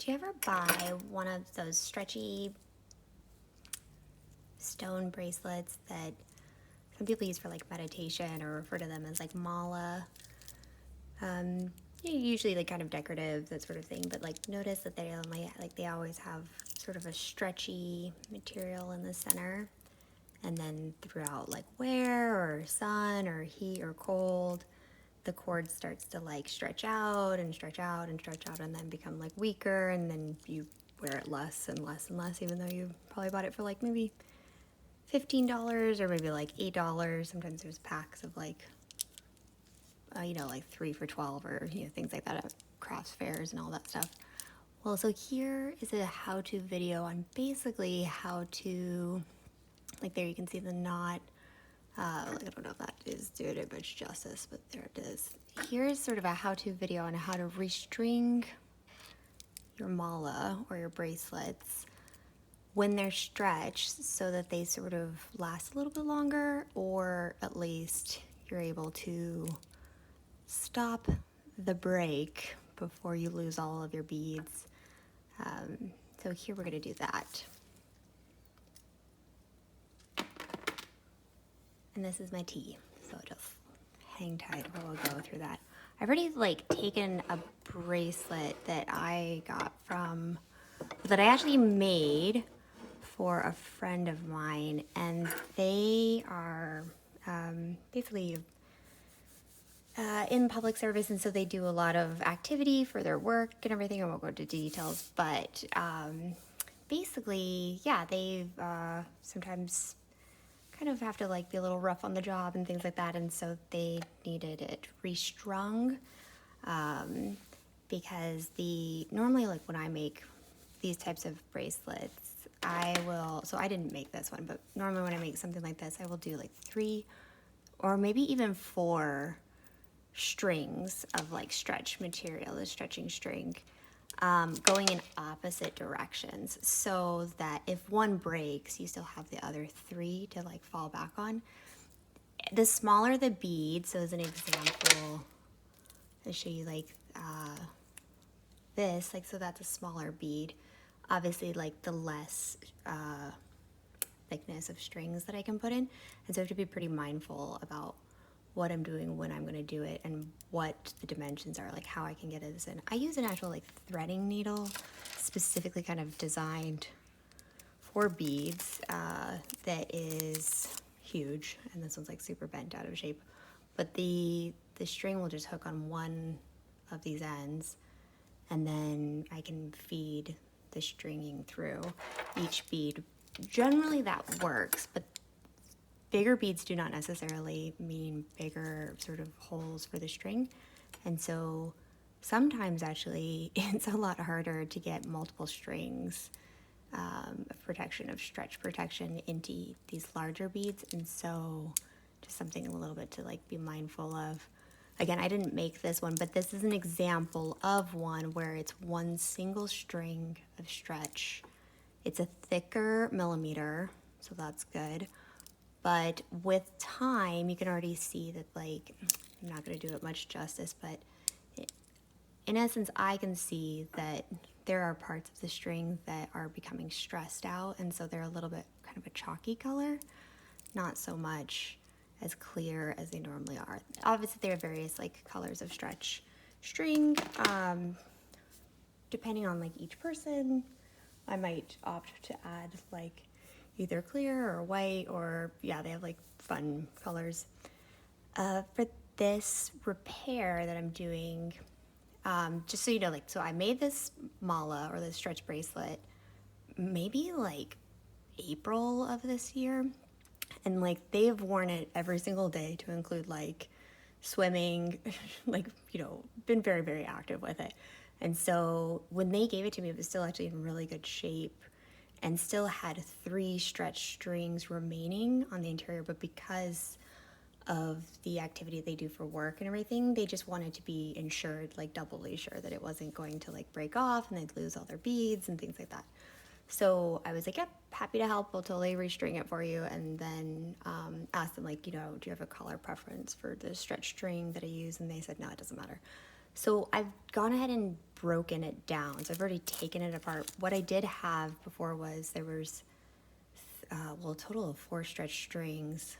Do you ever buy one of those stretchy stone bracelets that some people use for like meditation or refer to them as like MALA? Usually like kind of decorative, that sort of thing, but like notice that they only, like they always have sort of a stretchy material in the center, and then throughout like wear or sun or heat or cold, the cord starts to like stretch out and stretch out and stretch out and then become like weaker, and then you wear it less and less and less, even though you probably bought it for like maybe $15 or maybe like $8. Sometimes there's packs of like like 3 for $12 or things like that at crafts fairs and all that stuff. Well, so here is a how-to video on basically how to, like there you can see the knot. Like I don't know if that is doing it much justice, but there it is. Here's sort of a how-to video on how to restring your mala or your bracelets when they're stretched so that they sort of last a little bit longer, or at least you're able to stop the break before you lose all of your beads. So here we're going to do that. And this is my tea, so just hang tight while we'll go through that. I've already like taken a bracelet that I got that I actually made for a friend of mine, and they are basically in public service, and so they do a lot of activity for their work and everything. I won't go into details, but basically, yeah, they sometimes kind of have to like be a little rough on the job and things like that, and so they needed it restrung because normally like when I make these types of bracelets, so I didn't make this one, but normally when I make something like this, I will do like 3 or maybe even 4 strings of like stretch material, the stretching string, going in opposite directions, so that if one breaks, you still have the other 3 to like fall back on. The smaller the bead, so as an example, I'll show you like this, like, so that's a smaller bead. Obviously, like the less thickness of strings that I can put in, and so I have to be pretty mindful about what I'm doing, when I'm going to do it, and what the dimensions are, like how I can get this in. I use an actual like threading needle, specifically kind of designed for beads, that is huge, and this one's like super bent out of shape. But the string will just hook on one of these ends, and then I can feed the stringing through each bead. Generally that works, but bigger beads do not necessarily mean bigger sort of holes for the string. And so sometimes actually it's a lot harder to get multiple strings of protection, of stretch protection, into these larger beads. And so just something a little bit to like be mindful of. Again, I didn't make this one, but this is an example of one where it's one single string of stretch. It's a thicker millimeter, so that's good. But with time, you can already see that, like, I'm not going to do it much justice, but in essence, I can see that there are parts of the string that are becoming stressed out, and so they're a little bit kind of a chalky color, not so much as clear as they normally are. Obviously, there are various like colors of stretch string. Depending on like each person, I might opt to add like either clear or white, or yeah, they have like fun colors. For this repair that I'm doing, just so you know, like, so I made this mala or this stretch bracelet maybe like April of this year, and like they've worn it every single day, to include like swimming, like, been very, very active with it. And so when they gave it to me, it was still actually in really good shape and still had 3 stretch strings remaining on the interior, but because of the activity they do for work and everything, they just wanted to be insured, like doubly sure that it wasn't going to like break off and they'd lose all their beads and things like that. So I was like, yep, happy to help. We'll totally restring it for you. And then asked them, like, do you have a color preference for the stretch string that I use? And they said, no, it doesn't matter. So I've gone ahead and broken it down. So I've already taken it apart. What I did have before was there was, well, a total of 4 stretch strings,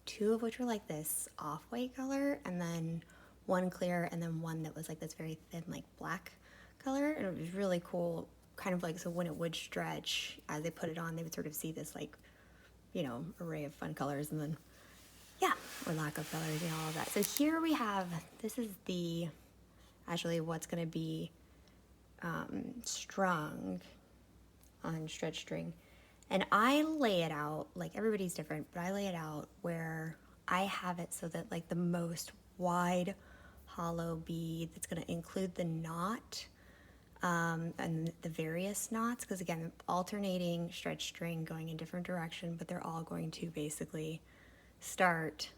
2 of which were like this off-white color, and then 1 clear, and then 1 that was like this very thin, like black color. And it was really cool, kind of like, so when it would stretch, as they put it on, they would sort of see this like, you know, array of fun colors, and then, yeah, or lack of colors and all of that. So here we have, this is the, actually what's gonna be strung on stretch string. And I lay it out, like everybody's different, but I lay it out where I have it so that like the most wide hollow bead that's gonna include the knot and the various knots, because again, alternating stretch string going in different direction, but they're all going to basically start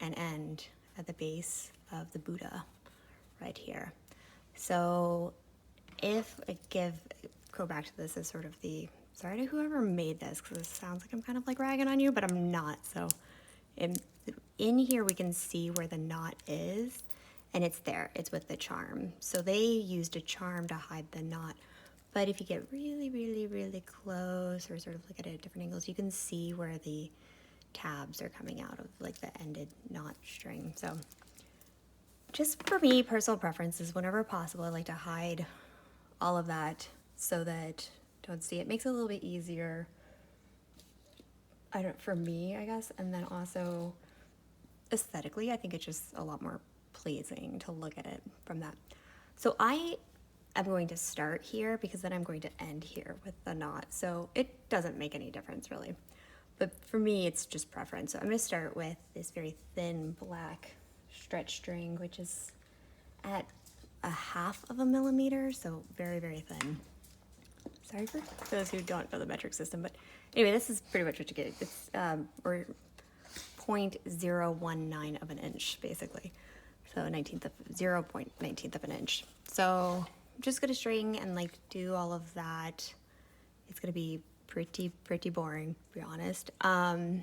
and end at the base of the Buddha right here. So if I go back to this as sort of the, sorry to whoever made this, because this sounds like I'm kind of like ragging on you, but I'm not. So in here we can see where the knot is, and it's there, it's with the charm. So they used a charm to hide the knot. But if you get really, really, really close, or sort of look at it at different angles, you can see where the tabs are coming out of like the ended knot string. So just for me, personal preferences, whenever possible, I like to hide all of that so that don't see it. Makes it a little bit easier, for me, I guess. And then also aesthetically, I think it's just a lot more pleasing to look at it from that. So I am going to start here because then I'm going to end here with the knot. So it doesn't make any difference really. But for me, it's just preference. So I'm going to start with this very thin black stretch string, which is at 1/2 millimeter, so very, very thin. Sorry for those who don't know the metric system, but anyway, this is pretty much what you get. It's or 0.019 of an inch, basically. So 0.19 of an inch. So I'm just gonna string and like do all of that. It's gonna be pretty boring, to be honest. I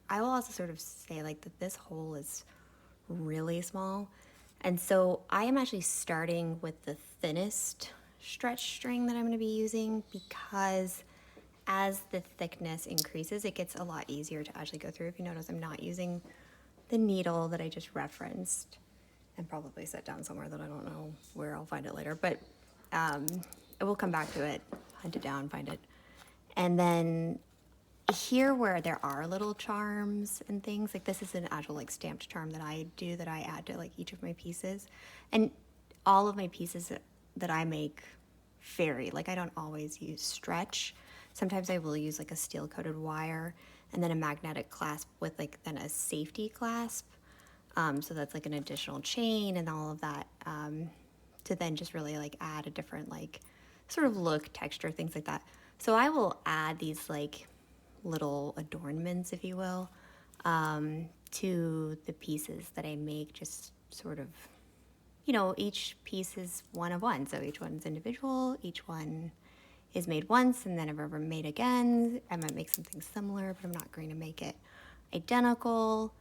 will also sort of say like that this hole is really small. And so I am actually starting with the thinnest stretch string that I'm gonna be using, because as the thickness increases, it gets a lot easier to actually go through. If you notice, I'm not using the needle that I just referenced and probably set down somewhere that I don't know where. I'll find it later, but I will come back to it, hunt it down, find it. And then here where there are little charms and things, like this is an actual like stamped charm that I do, that I add to like each of my pieces. And all of my pieces that I make vary. Like I don't always use stretch. Sometimes I will use like a steel coated wire and then a magnetic clasp with like then a safety clasp. So that's like an additional chain and all of that, to then just really like add a different like sort of look, texture, things like that. So I will add these like little adornments, if you will, to the pieces that I make, just sort of, you know, each piece is one of one. So each one's individual, each one is made once and then never made again. I might make something similar, but I'm not going to make it identical.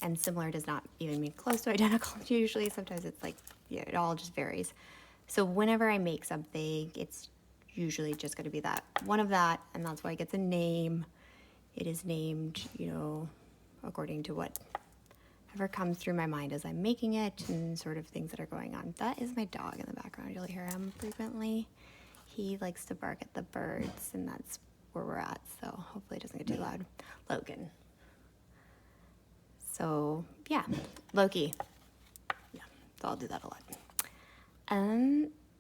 And similar does not even mean close to identical usually. Sometimes it's like, yeah, it all just varies. So whenever I make something, it's usually just going to be that one of that, and that's why it gets a name. It is named, you know, according to whatever comes through my mind as I'm making it and sort of things that are going on. That is my dog in the background. You'll hear him frequently. He likes to bark at the birds, and that's where we're at, so hopefully it doesn't get too loud. Logan. So yeah, Loki. Yeah, so I'll do that a lot.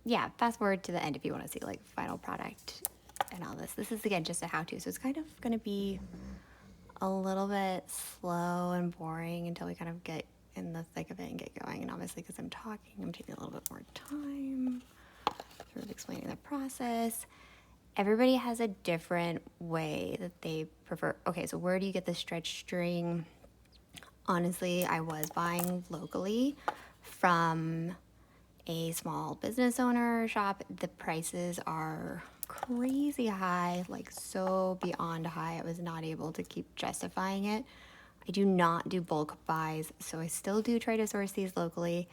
Yeah, fast forward to the end if you want to see like final product and all this. This is again just a how-to, so it's kind of going to be a little bit slow and boring until we kind of get in the thick of it and get going. And obviously because I'm talking, I'm taking a little bit more time sort of explaining the process. Everybody has a different way that they prefer. Okay, so where do you get the stretch string? Honestly, I was buying locally from a small business owner shop. The prices are crazy high, like so beyond high. I was not able to keep justifying it. I do not do bulk buys, so I still do try to source these locally.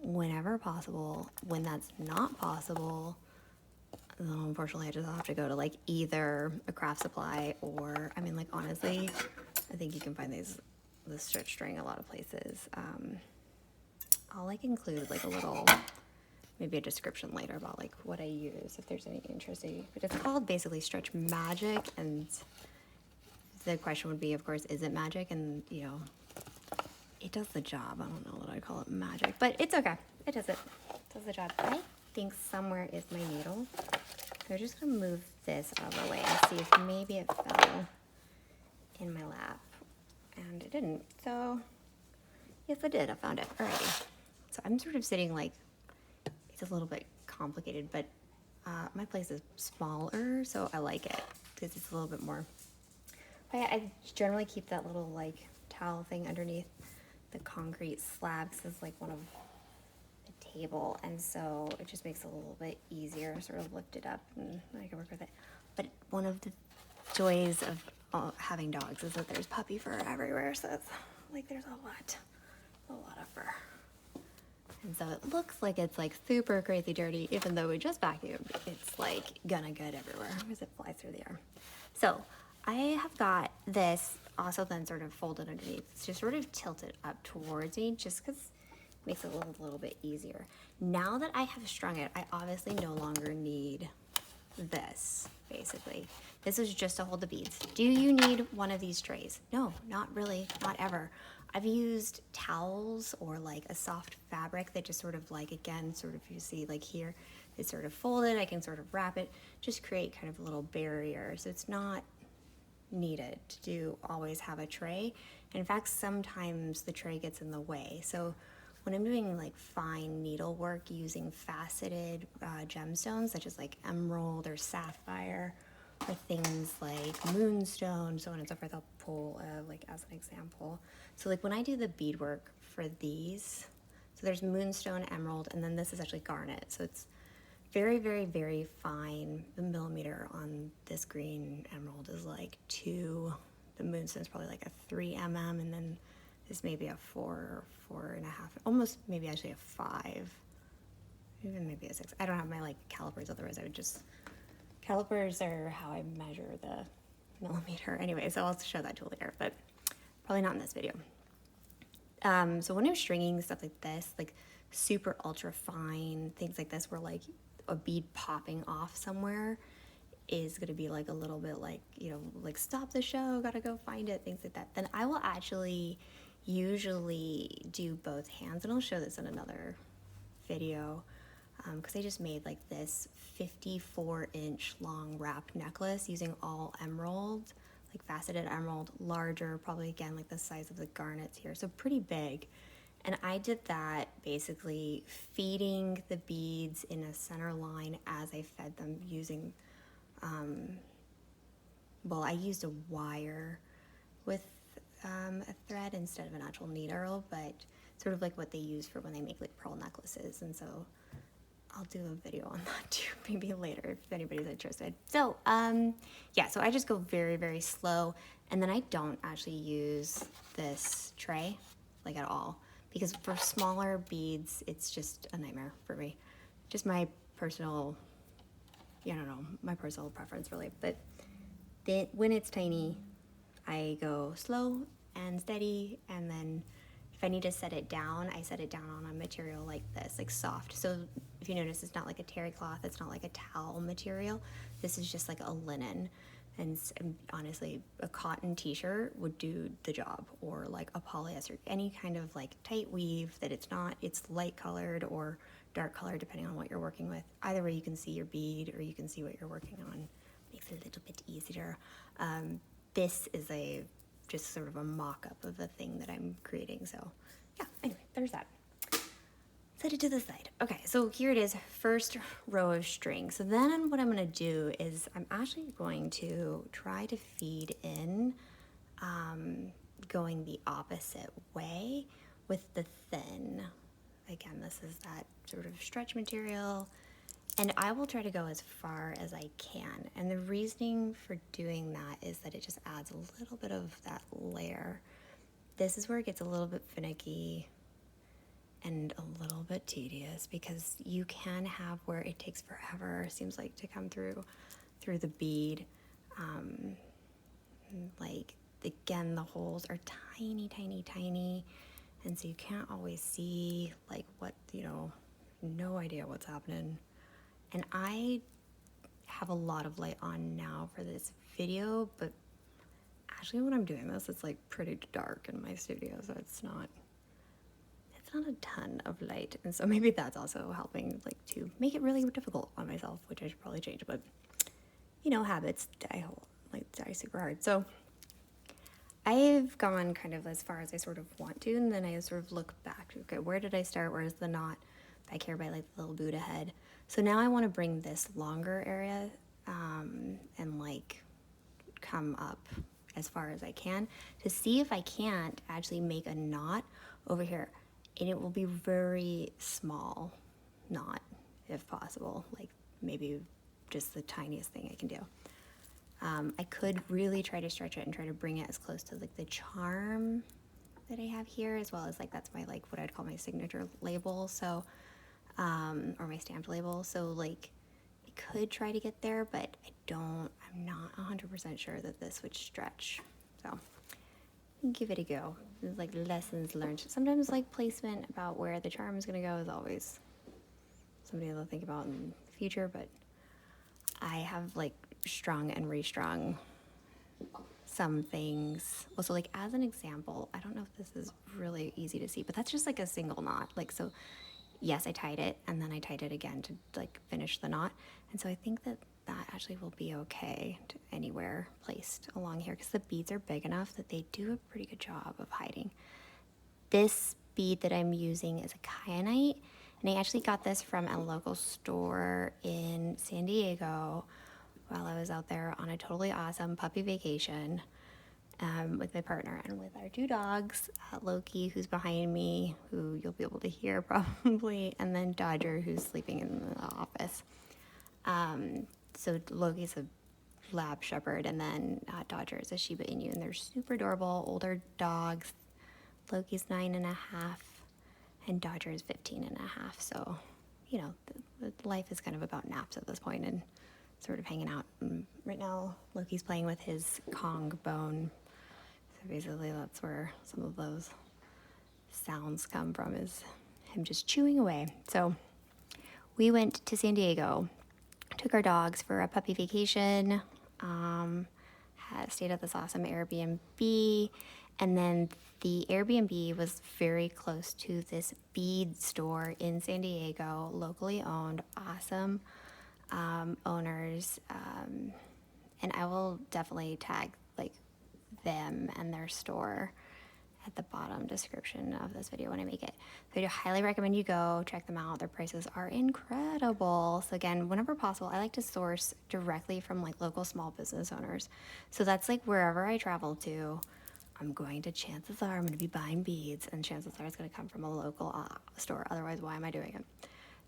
whenever possible. When that's not possible, then unfortunately I just have to go to like either a craft supply or, I mean, like honestly, I think you can find this stretch string a lot of places. I'll like include like a little, maybe a description later about like what I use if there's any interesting, but it's called basically Stretch Magic, and the question would be, of course, is it magic? And you know, it does the job. I don't know that I'd call it magic, but it's okay. It does it. It does the job. I think somewhere is my needle. So I'm just gonna move this out of the way and see if maybe it fell in my lap. And it didn't. So yes, I did. I found it. Alrighty. So I'm sort of sitting like, it's a little bit complicated, but my place is smaller, so I like it because it's a little bit more. I generally keep that little like towel thing underneath the concrete slab because it's like one of the table, and so it just makes it a little bit easier, sort of lift it up and I can work with it. But one of the joys of having dogs is that there's puppy fur everywhere, so it's like there's a lot of fur. And so it looks like it's like super crazy dirty, even though we just vacuumed. It's like gonna get everywhere because it flies through the air. So I have got this also then sort of folded underneath. It's just sort of tilted up towards me just because it makes it a little bit easier. Now that I have strung it, I obviously no longer need this, basically. This is just to hold the beads. Do you need one of these trays? No, not really, not ever. I've used towels or like a soft fabric that just sort of like, again, sort of you see like here, it's sort of folded. I can sort of wrap it, just create kind of a little barrier. So it's not needed to always have a tray. And in fact, sometimes the tray gets in the way. So when I'm doing like fine needlework using faceted gemstones, such as like emerald or sapphire, or things like moonstone, so on and so forth, I'll pull like as an example. So like when I do the beadwork for these, so there's moonstone, emerald, and then this is actually garnet. So it's very, very, very fine. The millimeter on this green emerald is like 2. The moonstone is probably like a 3 mm, and then this may be a 4 or 4.5, almost maybe actually a 5, even maybe a 6. I don't have my like calipers, otherwise I would just, calipers are how I measure the millimeter anyway, so I'll show that to you later, but probably not in this video. So when I'm stringing stuff like this, like super ultra fine, things like this where like a bead popping off somewhere is going to be like a little bit like, you know, like stop the show, gotta go find it, things like that, then I will actually usually do both hands, and I'll show this in another video because I just made like this 54-inch long wrap necklace using all emerald, like faceted emerald, larger, probably again like the size of the garnets here, so pretty big. And I did that basically feeding the beads in a center line as I fed them using, well, I used a wire with a thread instead of an actual needle, but sort of like what they use for when they make like pearl necklaces. And so I'll do a video on that too, maybe later if anybody's interested. So yeah, so I just go very, very slow, and then I don't actually use this tray like at all, because for smaller beads, it's just a nightmare for me. Just my personal, I don't know, my personal preference really. But then when it's tiny, I go slow and steady, and then if I need to set it down, I set it down on a material like this, like soft. So if you notice, it's not like a terry cloth, it's not like a towel material. This is just like a linen. And honestly, a cotton t-shirt would do the job, or like a polyester, any kind of like tight weave that it's light colored or dark colored, depending on what you're working with. Either way, you can see your bead or you can see what you're working on. Makes it a little bit easier. This is just sort of a mock-up of the thing that I'm creating. So yeah, anyway, there's that. Set it to the side. Okay, so here it is, first row of string. So then what I'm gonna do is I'm actually going to try to feed in going the opposite way with the thin. Again, this is that sort of stretch material, and I will try to go as far as I can. And the reasoning for doing that is that it just adds a little bit of that layer. This is where it gets a little bit finicky, and a little bit tedious because you can have where it takes forever, seems like, to come through the bead. Like, again, the holes are tiny, tiny, tiny, and so you can't always see like what, no idea what's happening. And I have a lot of light on now for this video, but actually when I'm doing this, it's like pretty dark in my studio, so it's not a ton of light, and so maybe that's also helping, like, to make it really difficult on myself, which I should probably change. But habits die super hard. So I've gone kind of as far as I sort of want to, and then I sort of look back. Okay, where did I start? Where's the knot back here by like the little Buddha head? So now I want to bring this longer area and like come up as far as I can to see if I can't actually make a knot over here. And it will be very small knot if possible, like maybe just the tiniest thing I can do. I could really try to stretch it and try to bring it as close to like the charm that I have here, as well as like that's my like what I'd call my signature label, so or my stamped label. So like I could try to get there, but I'm not 100% sure that this would stretch. So give it a go. It's like lessons learned. Sometimes like placement about where the charm is going to go is always something to think about in the future, but I have like strung and restrung some things. Well, so like as an example, I don't know if this is really easy to see, but that's just like a single knot. Like, so yes, I tied it and then I tied it again to like finish the knot. And so I think that actually will be okay to anywhere placed along here because the beads are big enough that they do a pretty good job of hiding. This bead that I'm using is a kyanite, and I actually got this from a local store in San Diego while I was out there on a totally awesome puppy vacation with my partner and with our two dogs, Loki, who's behind me, who you'll be able to hear probably, and then Dodger, who's sleeping in the office. So Loki's a lab shepherd, and then Dodger is a Shiba Inu, and they're super adorable, older dogs. Loki's 9.5, and Dodger is 15.5. So, the life is kind of about naps at this point and sort of hanging out. And right now, Loki's playing with his Kong bone. So basically, that's where some of those sounds come from, is him just chewing away. So we went to San Diego, took our dogs for a puppy vacation, stayed at this awesome Airbnb, and then the Airbnb was very close to this bead store in San Diego, locally owned, awesome owners, and I will definitely tag like them and their store at the bottom description of this video when I make it. So I do highly recommend you go check them out. Their prices are incredible. So again, whenever possible, I like to source directly from like local small business owners. So that's like wherever I travel to, chances are I'm going to be buying beads, and chances are it's going to come from a local store. Otherwise, why am I doing it?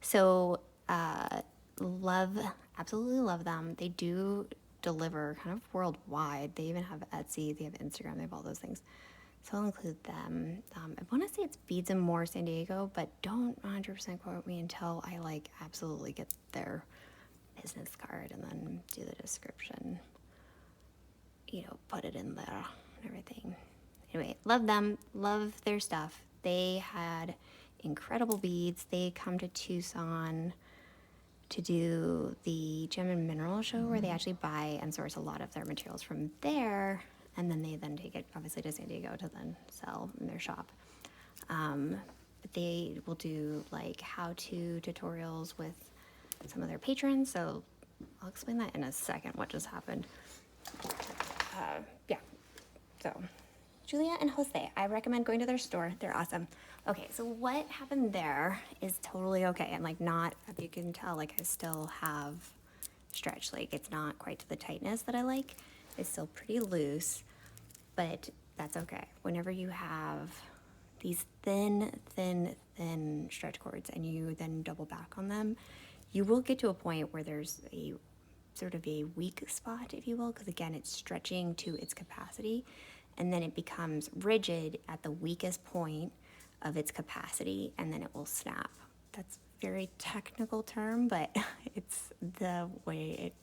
So absolutely love them. They do deliver kind of worldwide. They even have Etsy, they have Instagram, they have all those things. So I'll include them. I want to say it's Beads and More San Diego, but don't 100% quote me until I like absolutely get their business card and then do the description, put it in there and everything. Anyway, love them, love their stuff. They had incredible beads. They come to Tucson to do the Gem and Mineral Show, where they actually buy and source a lot of their materials from there, and then they take it obviously to San Diego to then sell in their shop. But they will do like how-to tutorials with some of their patrons, so I'll explain that in a second, what just happened. So Julia and Jose, I recommend going to their store. They're awesome. Okay, so what happened there is totally okay. And like not, if you can tell, like I still have stretch. Like it's not quite to the tightness that I like. It's still pretty loose, but that's okay. Whenever you have these thin stretch cords and you then double back on them, you will get to a point where there's a sort of a weak spot, if you will, because again, it's stretching to its capacity, and then it becomes rigid at the weakest point of its capacity, and then it will snap. That's a very technical term, but it's the way it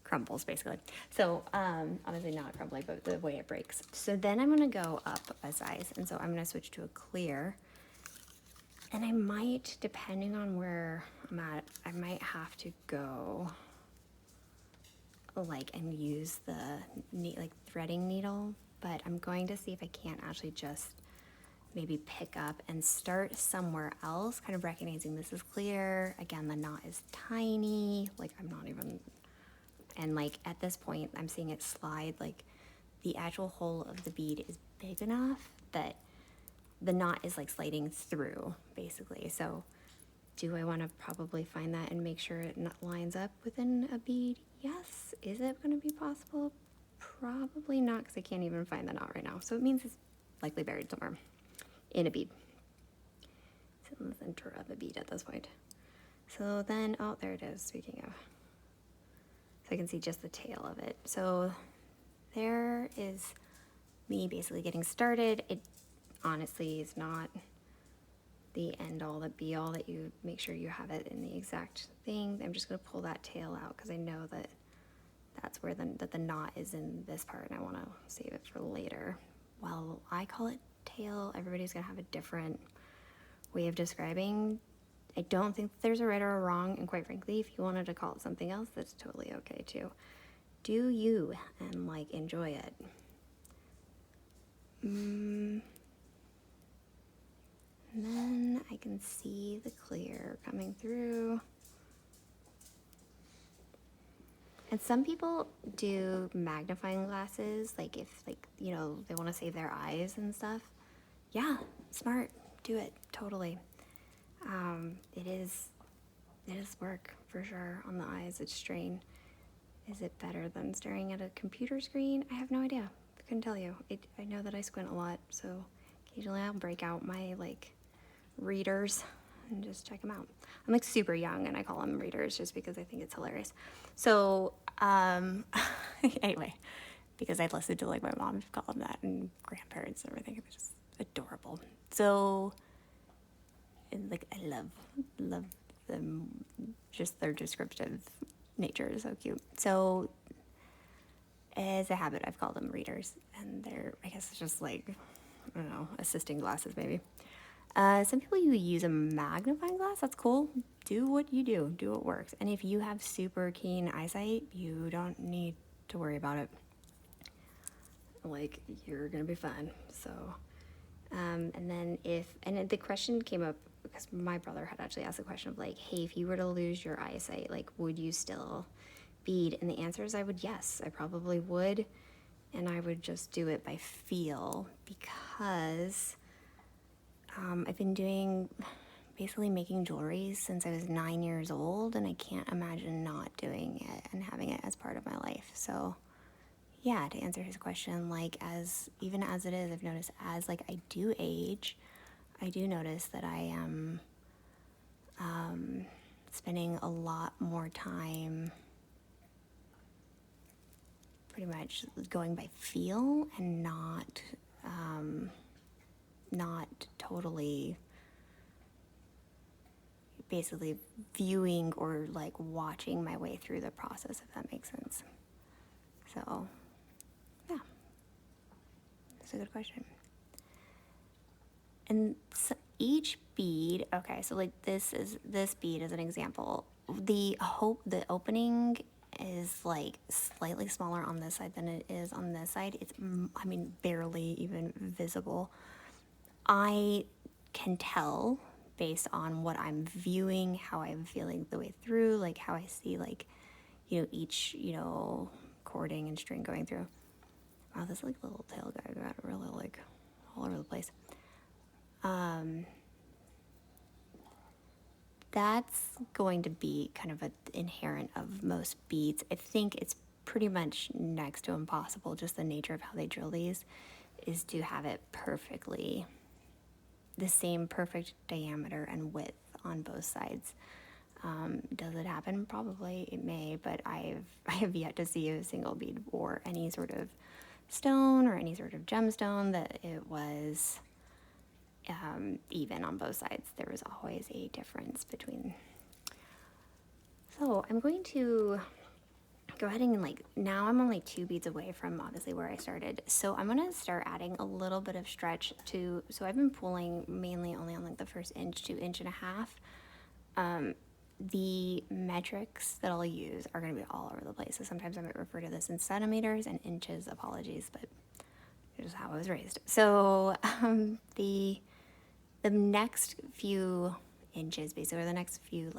crumbles basically. So obviously not crumbly, but the way it breaks. So then I'm gonna go up a size, and so I'm gonna switch to a clear. And I might, depending on where I'm at, I might have to go like and use the like threading needle, but I'm going to see if I can't actually just maybe pick up and start somewhere else, kind of recognizing this is clear. Again, the knot is tiny, like I'm not even, and like at this point I'm seeing it slide, like the actual hole of the bead is big enough that the knot is like sliding through basically. So do I want to probably find that and make sure it lines up within a bead? Yes. Is it going to be possible? Probably not, because I can't even find the knot right now. So it means it's likely buried somewhere in a bead. It's in the center of a bead at this point. So then, oh, there it is, speaking of. So I can see just the tail of it. So there is me basically getting started. It honestly is not the end all, the be all, that you make sure you have it in the exact thing. I'm just going to pull that tail out because I know that that's where the knot is in this part, and I want to save it for later. While I call it tail, everybody's going to have a different way of describing. I don't think there's a right or a wrong, and quite frankly, if you wanted to call it something else, that's totally okay too. Do you, and like enjoy it. And then I can see the clear coming through. And some people do magnifying glasses, like if like, you know, they want to save their eyes and stuff. Yeah, smart, do it, totally. It is work for sure on the eyes, it's strain. Is it better than staring at a computer screen? I have no idea, I couldn't tell you. I know that I squint a lot, so occasionally I'll break out my like readers and just check them out. I'm like super young and I call them readers just because I think it's hilarious. So anyway, because I listened to like my mom call them that and grandparents and everything. It's just adorable. So like I love them, just their descriptive nature is so cute. So as a habit, I've called them readers, and they're, I guess it's just like, I don't know, assisting glasses maybe. Some people, you use a magnifying glass, that's cool. Do what you do what works. And if you have super keen eyesight, you don't need to worry about it. Like, you're gonna be fine. So, and then and the question came up because my brother had actually asked the question of like, hey, if you were to lose your eyesight, like, would you still bead? And the answer is yes, I probably would. And I would just do it by feel, because I've been basically making jewelry since I was 9 years old, and I can't imagine not doing it and having it as part of my life. So yeah, to answer his question, like even as it is, I've noticed as like I do age, I do notice that I am spending a lot more time pretty much going by feel and not totally basically viewing or like watching my way through the process, if that makes sense. So yeah, that's a good question. And so each bead, okay, so like this bead is an example. The opening is like slightly smaller on this side than it is on this side. It's, I mean, barely even visible. I can tell based on what I'm viewing, how I'm feeling the way through, like how I see like, you know, each, you know, cording and string going through. Wow, this like little tail guy got really like all over the place. That's going to be kind of an inherent of most beads. I think it's pretty much next to impossible, just the nature of how they drill these, is to have it perfectly the same perfect diameter and width on both sides. Does it happen? Probably it may, but I have yet to see a single bead or any sort of stone or any sort of gemstone that it was even on both sides. There was always a difference between. So I'm going to go ahead and now I'm only 2 beads away from obviously where I started. So I'm going to start adding a little bit of stretch so I've been pulling mainly only on the first inch to inch and a half. The metrics that I'll use are going to be all over the place. So sometimes I might refer to this in centimeters and inches, apologies, but it's just how I was raised. So the next few inches, basically, or the next few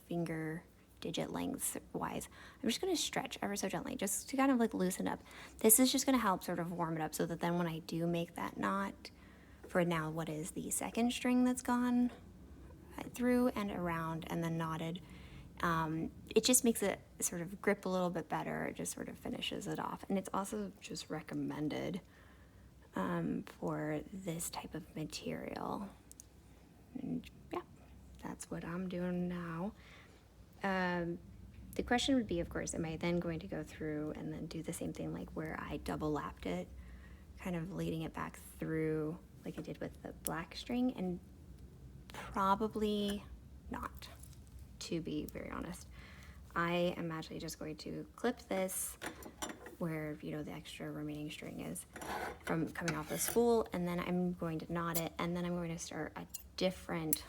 finger digit lengths wise, I'm just going to stretch ever so gently just to kind of loosen up. This is just going to help sort of warm it up so that then when I do make that knot for now what is the second string that's gone through and around and then knotted, it just makes it sort of grip a little bit better. It just sort of finishes it off. And it's also just recommended for this type of material. And yeah, that's what I'm doing now. The question would be, of course, am I then going to go through and then do the same thing where I double lapped it, kind of leading it back through like I did with the black string? And probably not, to be very honest. I am actually just going to clip this where the extra remaining string is from coming off the spool, and then I'm going to knot it, and then I'm going to start a different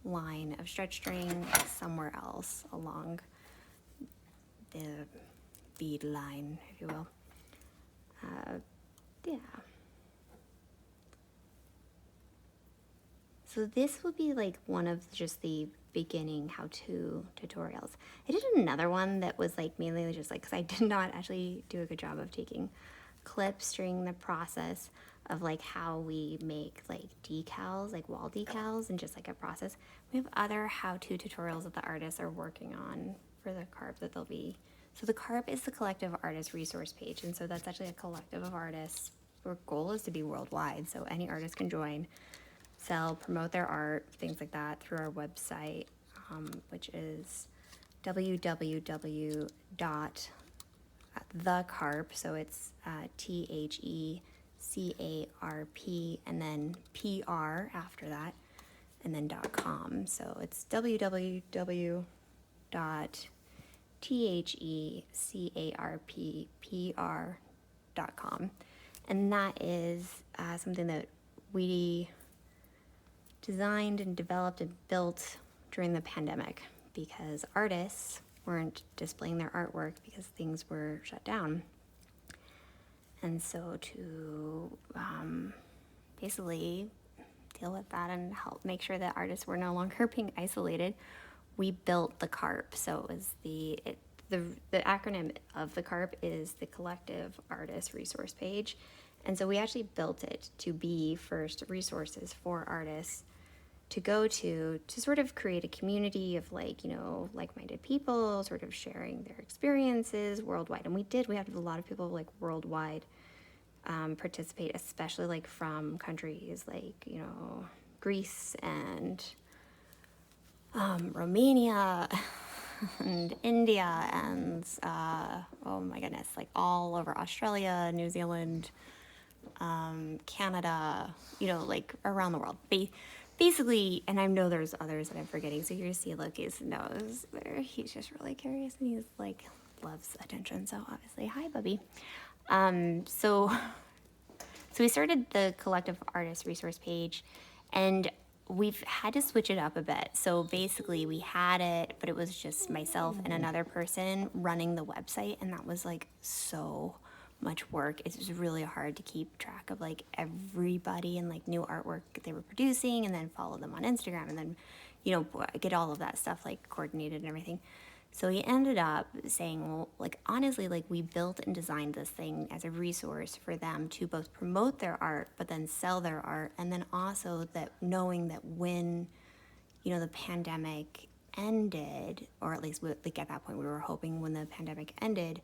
line of stretch string somewhere else along the bead line, if you will. Yeah. So this will be one of just the beginning how-to tutorials. I did another one that was mainly just because I did not actually do a good job of taking clips during the process of how we make decals, wall decals, and just a process. We have other how-to tutorials that the artists are working on for the CARP that they'll be. So the CARP is the Collective Artist Resource page, and so that's actually a collective of artists. Our goal is to be worldwide, so any artist can join, sell, promote their art, things like that through our website, which is www.thecarp, so it's THECARP, and then PR after that, and then .com. So it's www.THECARPPR.com, and that is something that we designed and developed and built during the pandemic because artists weren't displaying their artwork because things were shut down. And so to basically deal with that and help make sure that artists were no longer being isolated, we built the CARP. So it was the acronym of the CARP is the Collective Artist Resource page. And so we actually built it to be first resources for artists to go to sort of create a community of like-minded people sort of sharing their experiences worldwide. And we had a lot of people worldwide participate, especially from countries Greece and Romania and India and oh my goodness, all over Australia, New Zealand, Canada, around the world. Basically, and I know there's others that I'm forgetting. So here's see Loki's nose there. He's just really curious and he's loves attention. So obviously, hi, Bubby. So we started the Collective Artist Resource page, and we've had to switch it up a bit. So basically, we had it, but it was just myself and another person running the website, and that was so much work. It was really hard to keep track of everybody and new artwork they were producing, and then follow them on Instagram, and then get all of that stuff coordinated and everything. So we ended up saying, well, honestly, we built and designed this thing as a resource for them to both promote their art but then sell their art, and then also that knowing that when the pandemic ended, or at least at that point we were hoping when the pandemic ended,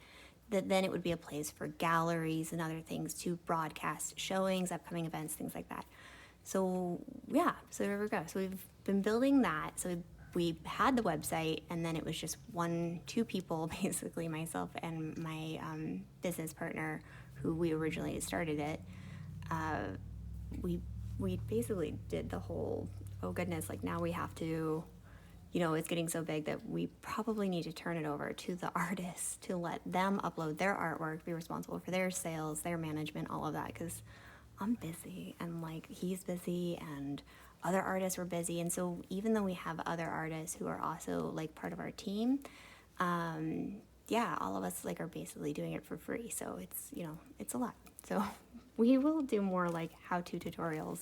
that then it would be a place for galleries and other things to broadcast showings, upcoming events, things like that. So yeah, so there we go. So we've been building that. So we had the website, and then it was just 2 people, basically myself and my business partner, who we originally started it. We we basically did the whole, oh goodness, like now we have to, you know, it's getting so big that we probably need to turn it over to the artists to let them upload their artwork, be responsible for their sales, their management, all of that, because I'm busy and like he's busy and other artists were busy. And so even though we have other artists who are also like part of our team, yeah, all of us like are basically doing it for free. So it's, you know, it's a lot. So we will do more like how-to tutorials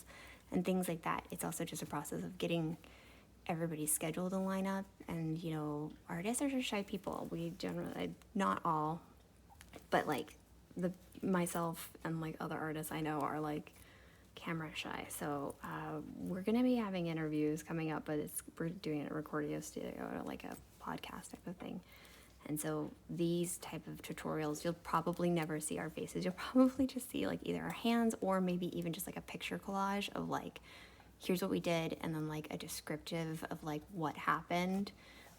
and things like that. It's also just a process of getting everybody's schedule to line up. And, you know, artists are just shy people. We generally, not all, but like myself and like other artists I know are like camera shy. So we're gonna be having interviews coming up, but we're doing it at a recording studio or like a podcast type of thing. And so these type of tutorials, you'll probably never see our faces. You'll probably just see like either our hands or maybe even just like a picture collage of like, here's what we did, and then like a descriptive of like what happened.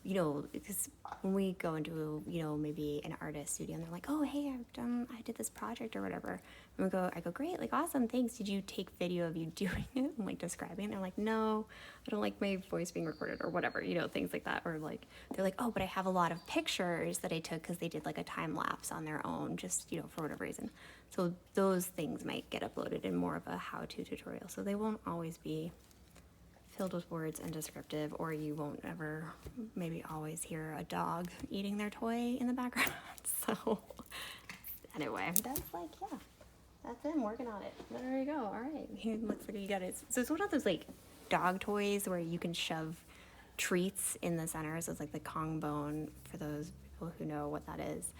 You know, because when we go into, you know, maybe an artist studio and they're like, oh, hey, I did this project or whatever. And I go, great, like awesome, thanks. Did you take video of you doing it and like describing it? And they're like, no, I don't like my voice being recorded or whatever, you know, things like that. Or like, they're like, oh, but I have a lot of pictures that I took because they did like a time lapse on their own, just, you know, for whatever reason. So those things might get uploaded in more of a how-to tutorial. So they won't always be filled with words and descriptive, or you won't ever maybe always hear a dog eating their toy in the background. So anyway, that's like, yeah, that's him working on it. There you go. All right. He looks like you got it. So it's one of those like dog toys where you can shove treats in the center. So it's like the Kong bone for those people who know what that is.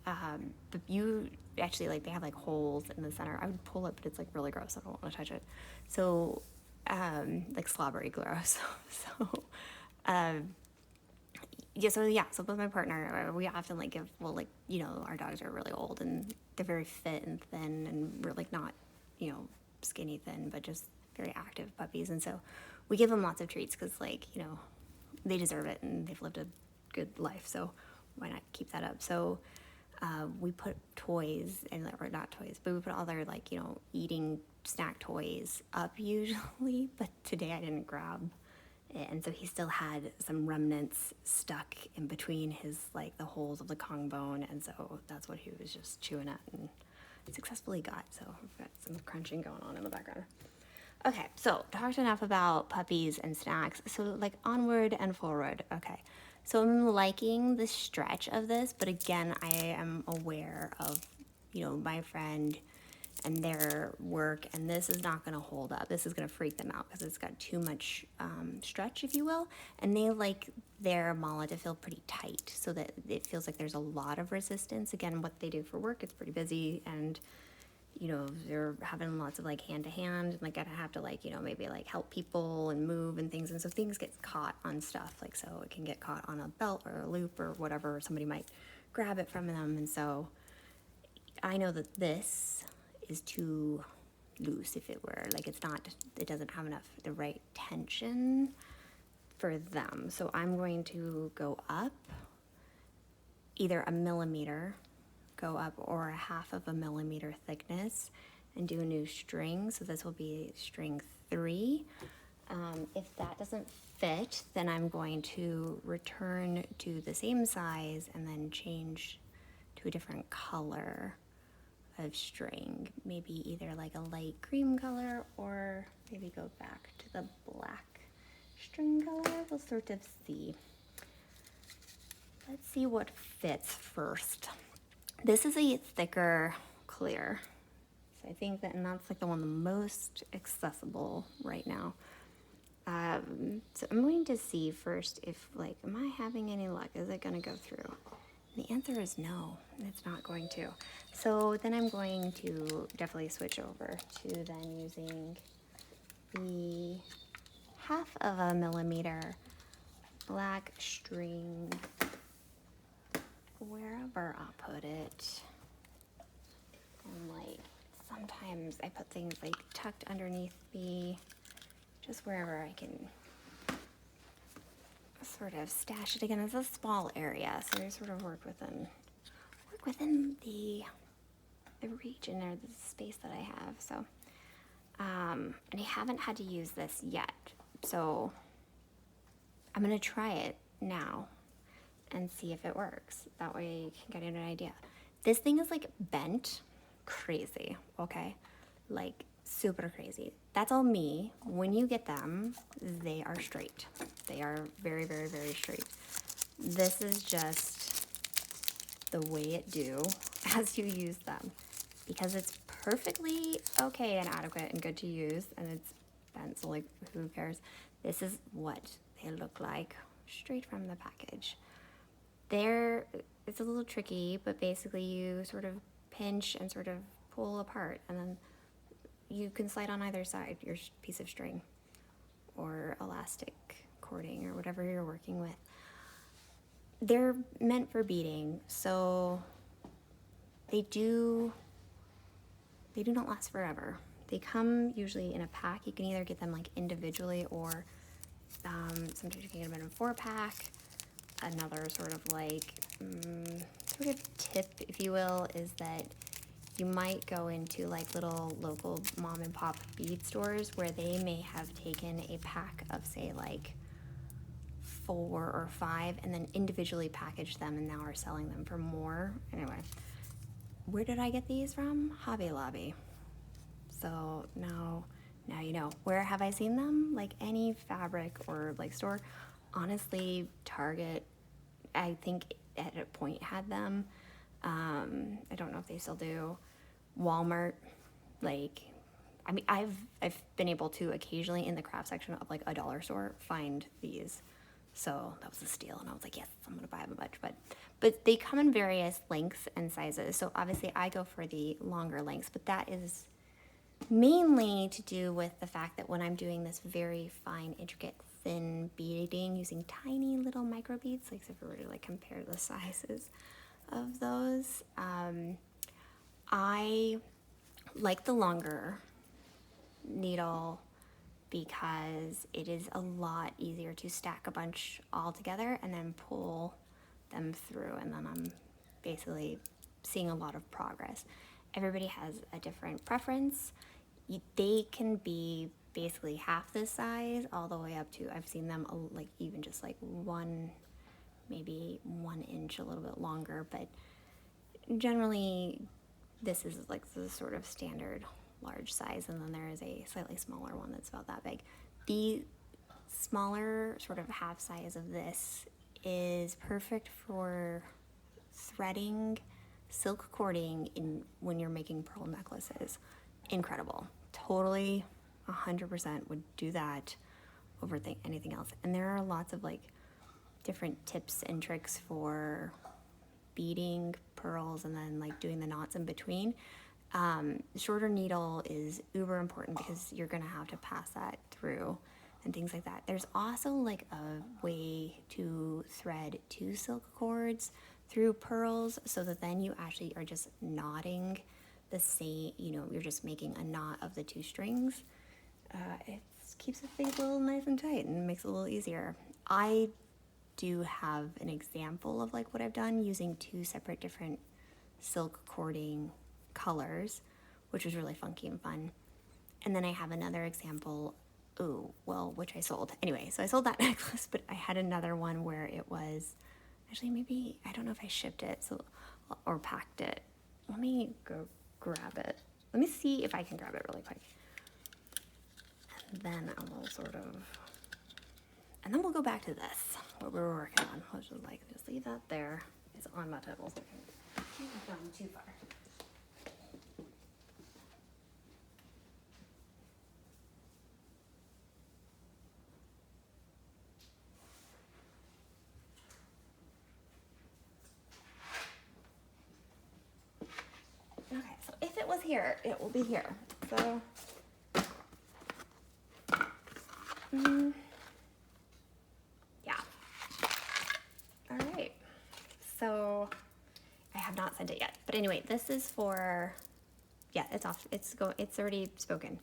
But you actually like, they have like holes in the center. I would pull it, but it's like really gross. I don't want to touch it. So like slobbery gross. So with my partner, we often like give, well, like, you know, our dogs are really old and they're very fit and thin, and we're like not, you know, skinny thin, but just very active puppies. And so we give them lots of treats because, like, you know, they deserve it and they've lived a good life. So why not keep that up? So we put toys, or not toys, but we put all their, like, you know, eating snack toys up usually, but today I didn't grab it, and so he still had some remnants stuck in between his, like, the holes of the Kong bone, and so that's what he was just chewing at and successfully got. So we've got some crunching going on in the background. Okay, so talked enough about puppies and snacks, so like onward and forward. Okay, so I'm liking the stretch of this, but again, I am aware of, you know, my friend and their work, and this is not going to hold up. This is going to freak them out because it's got too much stretch, if you will, and they like their MALA to feel pretty tight so that it feels like there's a lot of resistance. Again, what they do for work, it's pretty busy, and, you know, they're having lots of like hand-to-hand, and like I have to, like, you know, maybe like help people and move and things, and so things get caught on stuff, like, so it can get caught on a belt or a loop or whatever, or somebody might grab it from them, and so I know that this is too loose, if it were, like, it doesn't have enough, the right tension for them. So I'm going to go up either a millimeter, go up, or a half of a millimeter thickness and do a new string. So this will be string 3. If that doesn't fit, then I'm going to return to the same size and then change to a different color of string, maybe either like a light cream color, or maybe go back to the black string color. We'll sort of see. Let's see what fits first. This is a thicker clear, so I think that, and that's like the one the most accessible right now. So I'm going to see first if, like, am I having any luck? Is it going to go through? The answer is no, it's not going to. So then I'm going to definitely switch over to then using the half of a millimeter black string, wherever I'll put it. And like, sometimes I put things like tucked underneath just wherever I can sort of stash it. Again, it's a small area, so I sort of work within the region or the space that I have. So And I haven't had to use this yet, so I'm gonna try it now and see if it works. That way you can get an idea. This thing is like bent crazy, okay? Like super crazy. That's all me. When you get them, they are straight. They are very, very, very straight. This is just the way it do as you use them, because it's perfectly okay and adequate and good to use, and it's bent, so like who cares? This is what they look like straight from the package. It's a little tricky, but basically you sort of pinch and sort of pull apart, and then you can slide on either side your piece of string or elastic cording or whatever you're working with. They're meant for beading, so they do not last forever. They come usually in a pack. You can either get them like individually, or sometimes you can get them in a 4-pack. Another sort of like sort of tip, if you will, is that you might go into like little local mom and pop bead stores where they may have taken a pack of, say, like 4 or 5 and then individually packaged them and now are selling them for more. Anyway, where did I get these from? Hobby Lobby. So now you know. Where have I seen them? Like any fabric or like store. Honestly, Target, I think at a point had them. I don't know if they still do. Walmart, like, I mean, I've been able to occasionally in the craft section of like a dollar store find these. So that was a steal, and I was like, yes, I'm gonna buy them a bunch. But they come in various lengths and sizes. So obviously I go for the longer lengths, but that is mainly to do with the fact that when I'm doing this very fine, intricate, thin beading using tiny little micro beads, like if we were to like compare the sizes of those, I like the longer needle because it is a lot easier to stack a bunch all together and then pull them through, and then I'm basically seeing a lot of progress. Everybody has a different preference. They can be basically half this size all the way up to, I've seen them like even just like maybe 1 inch, a little bit longer, but generally this is like the sort of standard large size, and then there is a slightly smaller one that's about that big. The smaller sort of half size of this is perfect for threading, silk cording when you're making pearl necklaces. Incredible. Totally 100% would do that over anything else. And there are lots of like different tips and tricks for beading pearls and then like doing the knots in between. Shorter needle is uber important because you're gonna have to pass that through and things like that. There's also like a way to thread 2 silk cords through pearls so that then you actually are just knotting the same, you're just making a knot of the 2 strings. It keeps things a little nice and tight and makes it a little easier. I do have an example of like what I've done using 2 separate different silk cording colors, which was really funky and fun. And then I have another example, which I sold. Anyway, so I sold that necklace, but I had another one where it was, actually maybe, I don't know if I shipped it or packed it. Let me go grab it. Let me see if I can grab it really quick. And then I will and then we'll go back to this, what we were working on. I'll just leave that there. It's on my table, so I can't have gone too far. Okay, so if it was here, it will be here. So, yeah. All right. So, I have not sent it yet. But anyway, this is for, yeah, it's off. It's already spoken.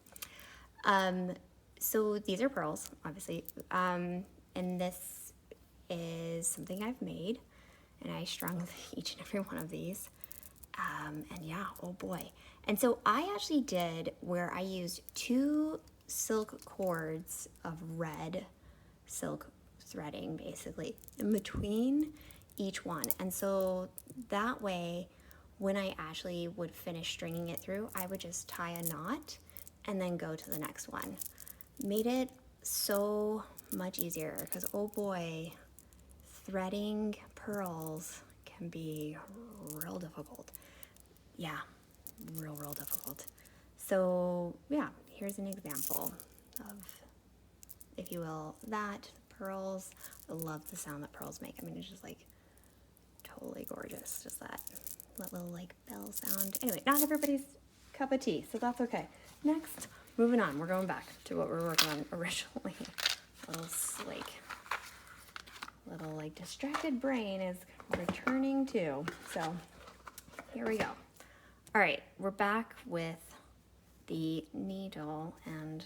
So these are pearls, obviously. And this is something I've made. And I strung each and every one of these. And yeah, oh boy. And so I actually did where I used 2 silk cords of red silk threading basically in between each one. And so that way, when I actually would finish stringing it through, I would just tie a knot and then go to the next one. Made it so much easier because oh boy, threading pearls can be real difficult. Yeah, real difficult. So yeah, here's an example of, if you will, that pearls. I love the sound that pearls make. I mean, it's just like totally gorgeous. Just that little like bell sound. Anyway, not everybody's cup of tea, so that's okay. Next, moving on. We're going back to what we were working on originally. Little like distracted brain is returning too. So here we go. All right, we're back with the needle and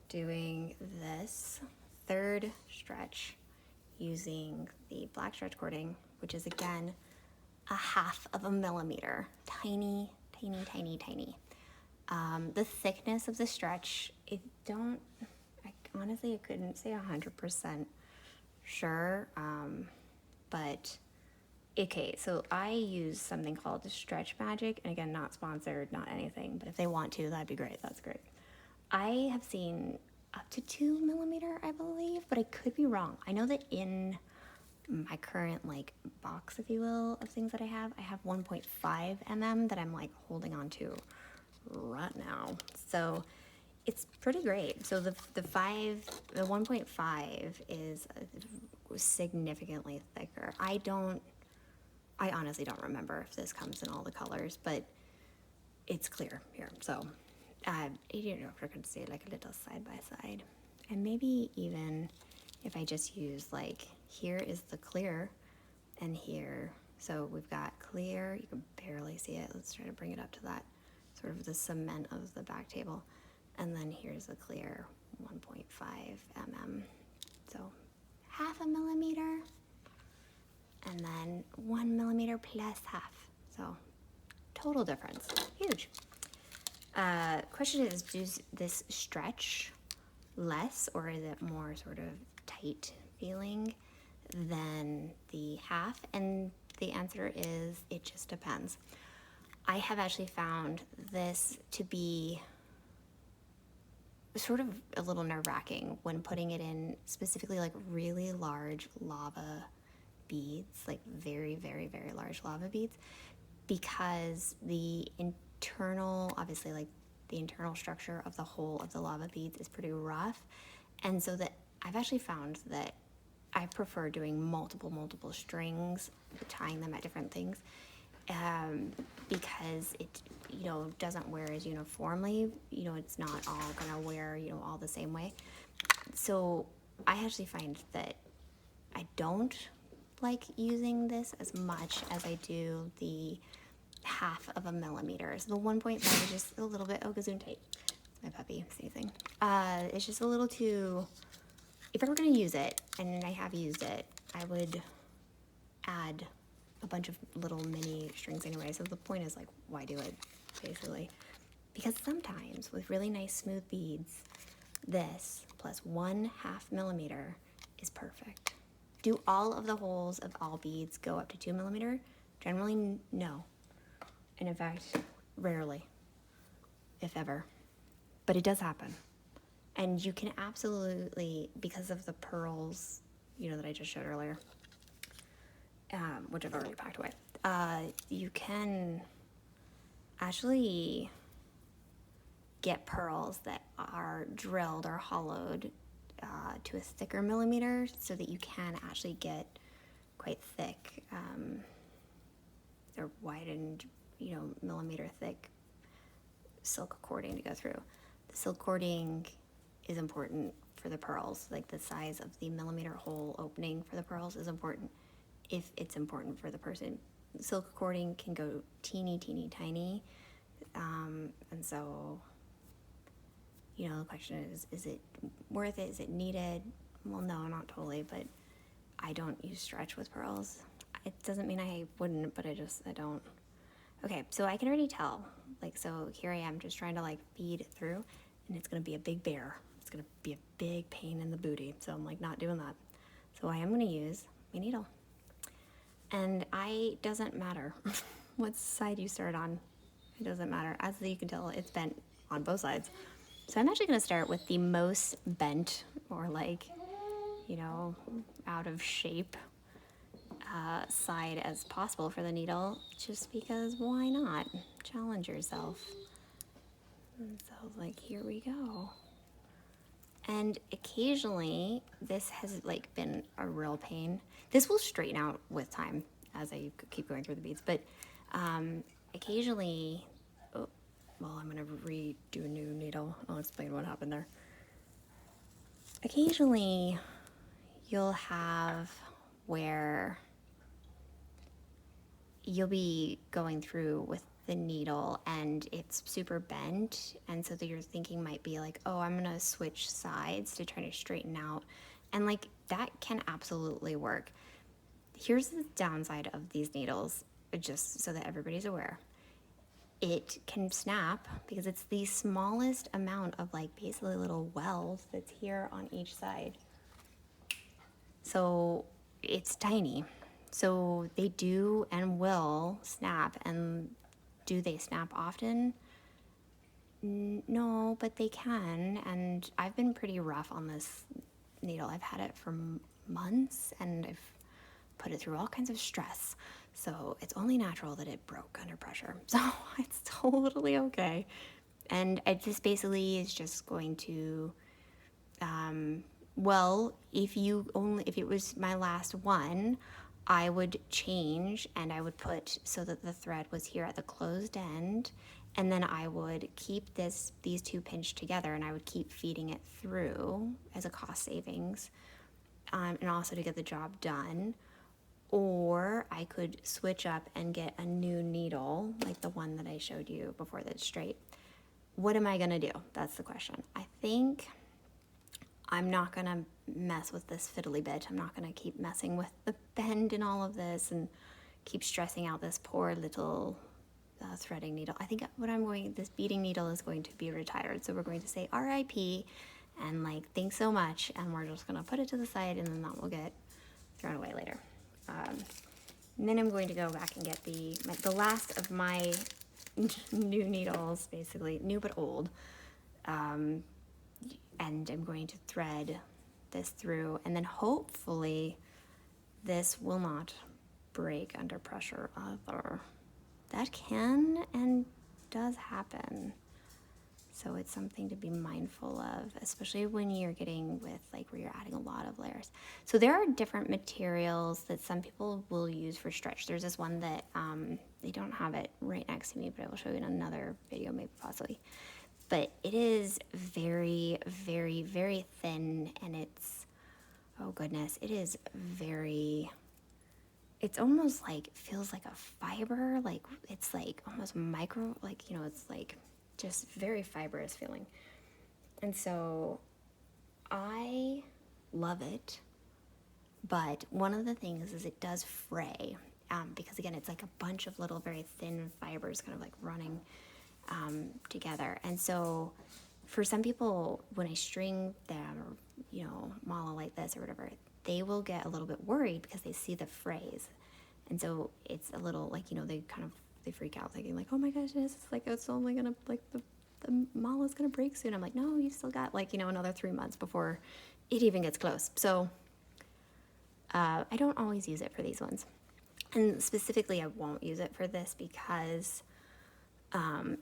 doing this third stretch using the black stretch cording, which is again 1/2 millimeter. Tiny. The thickness of the stretch, honestly, I couldn't say 100% sure, but okay, so I use something called Stretch Magic, and again, not sponsored, not anything, but if they want to, that'd be great. That's great. I have seen up to 2 millimeter, I believe, but I could be wrong. I know that in my current like box, if you will, of things that I have 1.5 mm that I'm like holding on to right now. So it's pretty great. So the 1.5 is significantly thicker. I honestly don't remember if this comes in all the colors, but it's clear here. So, you know, I can see like a little side by side. And maybe even if I just use like, here is the clear and here. So we've got clear, you can barely see it. Let's try to bring it up to that sort of the cement of the back table. And then here's the clear 1.5 mm. So 1/2 millimeter. And then 1 millimeter plus half. So total difference, huge. Question is, does this stretch less or is it more sort of tight feeling than the half? And the answer is, it just depends. I have actually found this to be sort of a little nerve-wracking when putting it in specifically like really large lava beads, like very large lava beads, because the internal, obviously like the internal structure of the whole of the lava beads is pretty rough. And so that I've actually found that I prefer doing multiple strings, tying them at different things, because it, you know, doesn't wear as uniformly. You know, it's not all gonna wear, you know, all the same way. So I actually find that I don't like using this as much as I do the 1/2 millimeter. So the 1.5 is just a little bit, oh, gazoon tape. My puppy sneezing. It's just a little too, if I were gonna use it, and I have used it, I would add a bunch of little mini strings anyway. So the point is like, why do it, basically? Because sometimes with really nice smooth beads, this plus 1/2 millimeter is perfect. Do all of the holes of all beads go up to 2 millimeter? Generally, no. And in fact, rarely, if ever. But it does happen. And you can absolutely, because of the pearls, you know, that I just showed earlier, which I've already packed away, you can actually get pearls that are drilled or hollowed to a thicker millimeter so that you can actually get quite thick or widened, you know, millimeter thick silk cording to go through. The silk cording is important for the pearls, like the size of the millimeter hole opening for the pearls is important if it's important for the person. Silk cording can go teeny tiny, and so, you know, the question is it worth it? Is it needed? Well, no, not totally, but I don't use stretch with pearls. It doesn't mean I wouldn't, but I don't. Okay, so I can already tell. Like, so here I am just trying to like feed through, and it's gonna be a big bear. It's gonna be a big pain in the booty. So I'm like not doing that. So I am gonna use my needle. And doesn't matter what side you start on. It doesn't matter. As you can tell, it's bent on both sides. So I'm actually gonna start with the most bent or like, out of shape side as possible for the needle, just because why not? Challenge yourself. And so like, here we go. And occasionally this has like been a real pain. This will straighten out with time as I keep going through the beads, but occasionally, oh, well, I'm gonna redo a new needle. I'll explain what happened there. Occasionally you'll have where you'll be going through with the needle and it's super bent, and so that your thinking might be like, oh, I'm gonna switch sides to try to straighten out, and like that can absolutely work. Here's the downside of these needles, just so that everybody's aware. It can snap because it's the smallest amount of like basically little wells that's here on each side. So it's tiny. So they do and will snap. And do they snap often? No, but they can. And I've been pretty rough on this needle. I've had it for months and I've put it through all kinds of stress. So it's only natural that it broke under pressure. So it's totally okay. And it just basically is just going to, well, if it was my last one, I would change and I would put so that the thread was here at the closed end, and then I would keep these two pinched together, and I would keep feeding it through as a cost savings, and also to get the job done. Or I could switch up and get a new needle, like the one that I showed you before that's straight. What am I gonna do? That's the question. I think I'm not gonna mess with this fiddly bit. I'm not gonna keep messing with the bend and all of this and keep stressing out this poor little threading needle. I think this beading needle is going to be retired. So we're going to say RIP and like, thanks so much. And we're just gonna put it to the side, and then that will get thrown away later. And then I'm going to go back and get the last of my new needles, basically new but old. And I'm going to thread this through, and then hopefully this will not break under pressure either. That can and does happen. So it's something to be mindful of, especially when you're getting with like where you're adding a lot of layers. So there are different materials that some people will use for stretch. There's this one that they don't have it right next to me, but I will show you in another video, maybe possibly. But it is very, very, very thin, and it's, oh goodness, it is very, it's almost like, feels like a fiber, like it's like almost micro, like, it's like just very fibrous feeling. And so I love it, but one of the things is it does fray, because again, it's like a bunch of little very thin fibers kind of like running together. And so for some people, when I string them, or mala like this or whatever, they will get a little bit worried because they see the frays. And so it's a little like, they freak out thinking like, oh my gosh, it's only gonna, like, the mala's gonna break soon. I'm like, no, you still got another 3 months before it even gets close. So I don't always use it for these ones, and specifically I won't use it for this because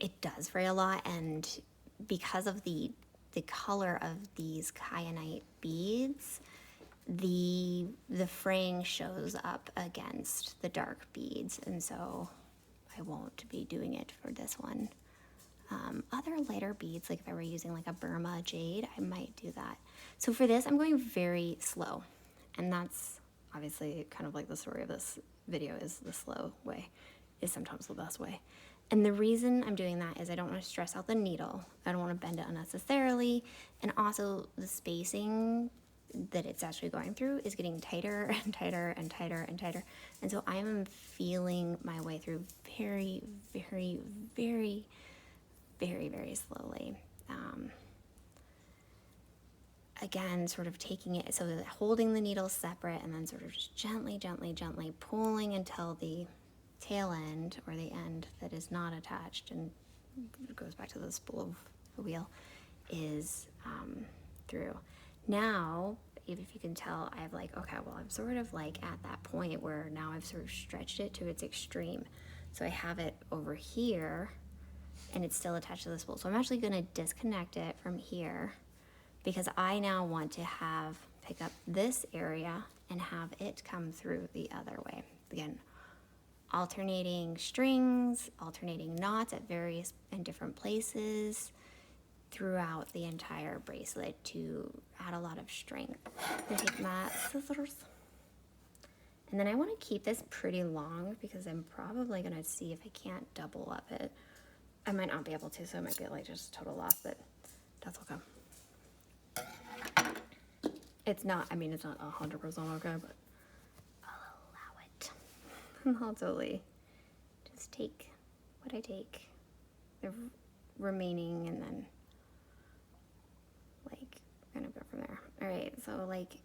it does fray a lot, and because of the color of these kyanite beads, the fraying shows up against the dark beads, and so I won't be doing it for this one. Other lighter beads, like if I were using like a Burma jade, I might do that. So for this, I'm going very slow, and that's obviously kind of like the story of this video, is the slow way is sometimes the best way. And the reason I'm doing that is I don't want to stress out the needle. I don't want to bend it unnecessarily. And also the spacing that it's actually going through is getting tighter and tighter and tighter and tighter. And so I am feeling my way through very, very, very, very, very slowly. Again, sort of taking it, so that holding the needle separate and then sort of just gently, gently, gently pulling until the tail end, or the end that is not attached and it goes back to the spool of the wheel, is through. Now, if you can tell, I've like, okay, well, I'm sort of like at that point where now I've sort of stretched it to its extreme. So I have it over here and it's still attached to the spool. So I'm actually gonna disconnect it from here, because I now want to pick up this area and have it come through the other way. Again, alternating strings, alternating knots at various and different places throughout the entire bracelet to add a lot of strength. I'm gonna take my scissors. And then I wanna keep this pretty long because I'm probably gonna see if I can't double up it. I might not be able to, so it might be like just a total loss, but that's okay. It's not, I mean, it's not 100% okay, but I'll allow it. And I'll totally just take what I take, the remaining, and then like, we're gonna go from there. All right, so like,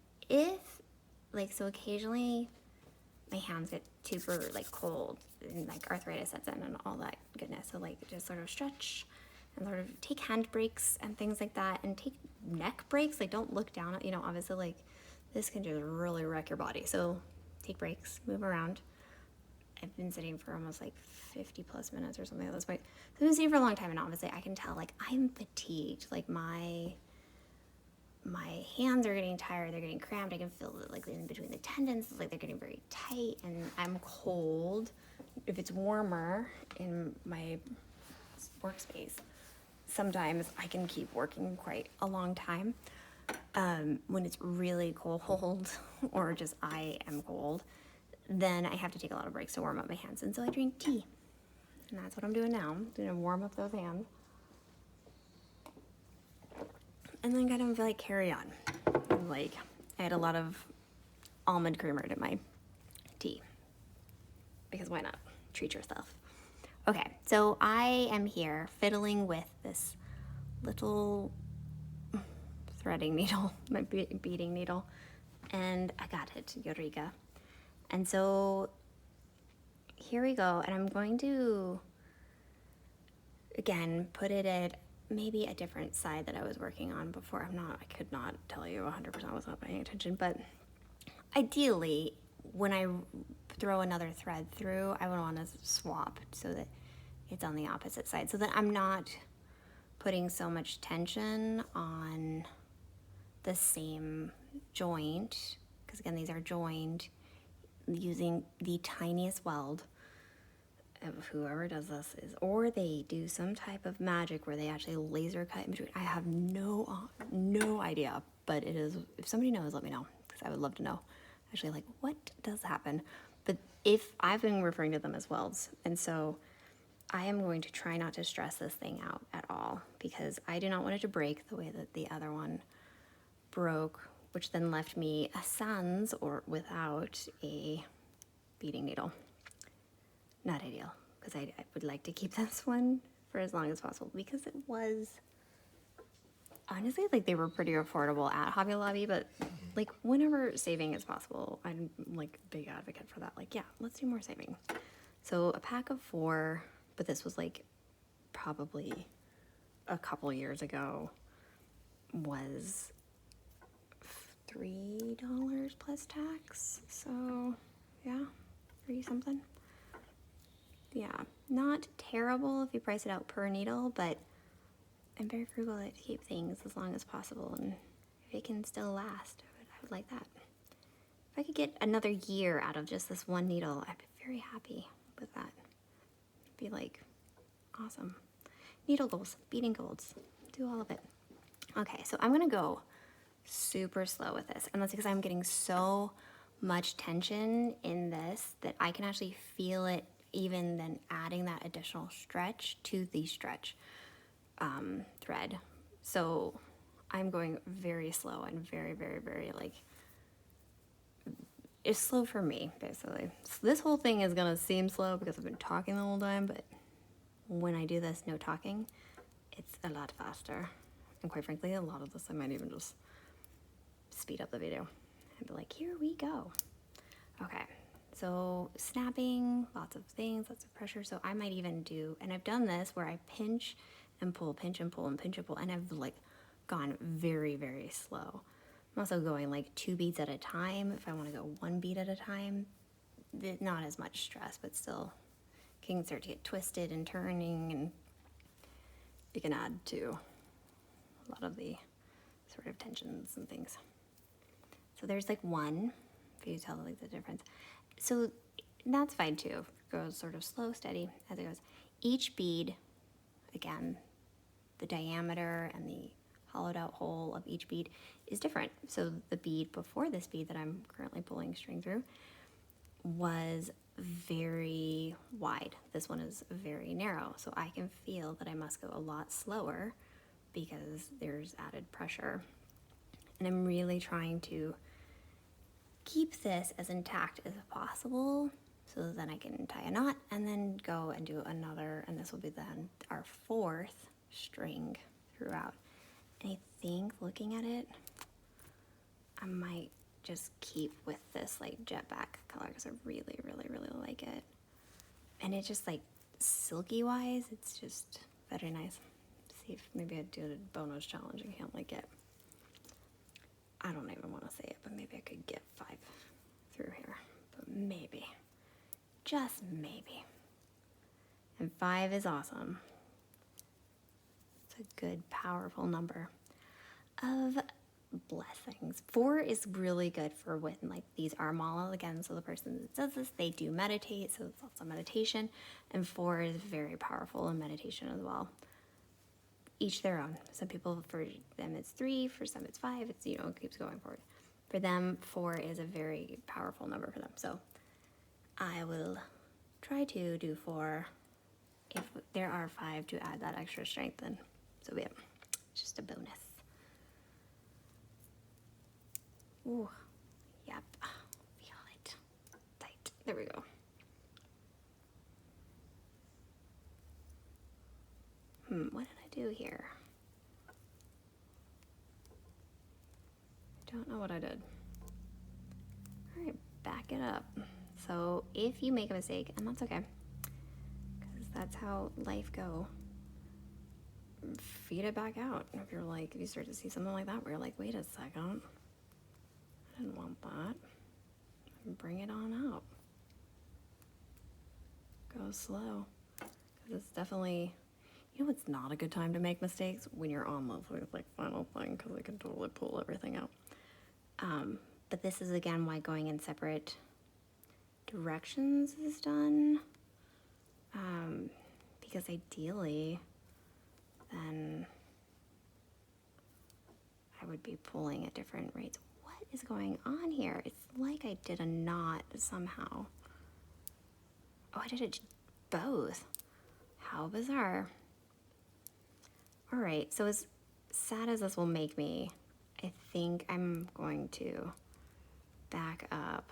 so occasionally my hands get super like cold and like arthritis sets in and all that goodness. So like, just sort of stretch and sort of take hand breaks and things like that, and take neck breaks. Like, don't look down at, obviously like this can just really wreck your body. So take breaks, move around. I've been sitting for almost like 50 plus minutes or something at this point. So I've been sitting for a long time, and obviously I can tell like I'm fatigued. Like my hands are getting tired, they're getting cramped. I can feel it like in between the tendons, like they're getting very tight, and I'm cold. If it's warmer in my workspace, sometimes I can keep working quite a long time. When it's really cold or just I am cold, then I have to take a lot of breaks to warm up my hands. And so I drink tea. And that's what I'm doing now. I'm gonna warm up those hands. And then kind of like carry on. And like, I had a lot of almond creamer in my tea. Because why not? Treat yourself. Okay, so I am here fiddling with this little threading needle, my beading needle, and I got it, Eureka. And so here we go, and I'm going to, again, put it at maybe a different side that I was working on before. I could not tell you 100%, I was not paying attention, but ideally, when I throw another thread through, I would want to swap so that it's on the opposite side, so that I'm not putting so much tension on the same joint, because again, these are joined using the tiniest weld of whoever does this is, or they do some type of magic where they actually laser cut in between. I have no idea, but it is, if somebody knows, let me know, because I would love to know actually like what does happen. But if I've been referring to them as welds, and so I am going to try not to stress this thing out at all, because I do not want it to break the way that the other one broke, which then left me a sans or without a beading needle. Not ideal, because I would like to keep this one for as long as possible, because it was, honestly, like they were pretty affordable at Hobby Lobby, but like whenever saving is possible, I'm like a big advocate for that. Like, yeah, let's do more saving. So a pack of 4, but this was like probably a couple years ago, was $3 plus tax. So yeah, 30 something. Yeah, not terrible if you price it out per needle, but I'm very frugal to keep things as long as possible, and if it can still last, I would like that. If I could get another year out of just this one needle, I'd be very happy with that. It'd be like awesome. Needle goals, beading goals, do all of it. Okay, so I'm gonna go super slow with this, and that's because I'm getting so much tension in this that I can actually feel it, even then adding that additional stretch to the stretch thread. So I'm going very slow and very, very, very, like, it's slow for me, basically. So this whole thing is gonna seem slow because I've been talking the whole time, but when I do this, no talking, it's a lot faster. And quite frankly, a lot of this, I might even just speed up the video and be like, here we go. Okay, so snapping, lots of things, lots of pressure. So I might even do, and I've done this where I pinch and pull, pinch and pull, and pinch and pull, and I've like gone very, very slow. I'm also going like 2 beats at a time. If I want to go 1 beat at a time, not as much stress, but still can start to get twisted and turning, and it can add to a lot of the sort of tensions and things. So there's like 1, if you tell like the difference. So that's fine too. It goes sort of slow, steady as it goes. Each bead, again, the diameter and the hollowed out hole of each bead is different. So the bead before this bead that I'm currently pulling string through was very wide. This one is very narrow. So I can feel that I must go a lot slower because there's added pressure. And I'm really trying to keep this as intact as possible so that then I can tie a knot and then go and do another, and this will be then our 4th string throughout. And I think looking at it, I might just keep with this like jet black color because I really, really, really like it. And it's just like silky wise, it's just very nice. See if maybe I'd do a bonus challenge and can't like it. I don't even want to say it, but maybe I could get 5 through here. But maybe, just maybe. And 5 is awesome. It's a good, powerful number of blessings. 4 is really good for when like these are MALA again. So the person that does this, they do meditate, so it's lots of meditation. And 4 is very powerful in meditation as well. Each their own. Some people, for them it's 3, for some it's 5. It's, you know, it keeps going forward. For them, 4 is a very powerful number for them. So I will try to do 4. If there are 5 to add that extra strength, then so be it. Just a bonus. Ooh, yep. Feel it. Tight. There we go. What did I do here? I don't know what I did. All right, back it up. So if you make a mistake, and that's okay, because that's how life go, feed it back out. If you're like, if you start to see something like that, where you're like, wait a second, I didn't want that, bring it on up. Go slow, because it's definitely, you know, it's not a good time to make mistakes when you're on the like final thing, because it can totally pull everything out. But this is again why going in separate directions is done, because ideally then I would be pulling at different rates. What is going on here? It's like I did a knot somehow. Oh, I did it both. How bizarre. All right, so as sad as this will make me, I think I'm going to back up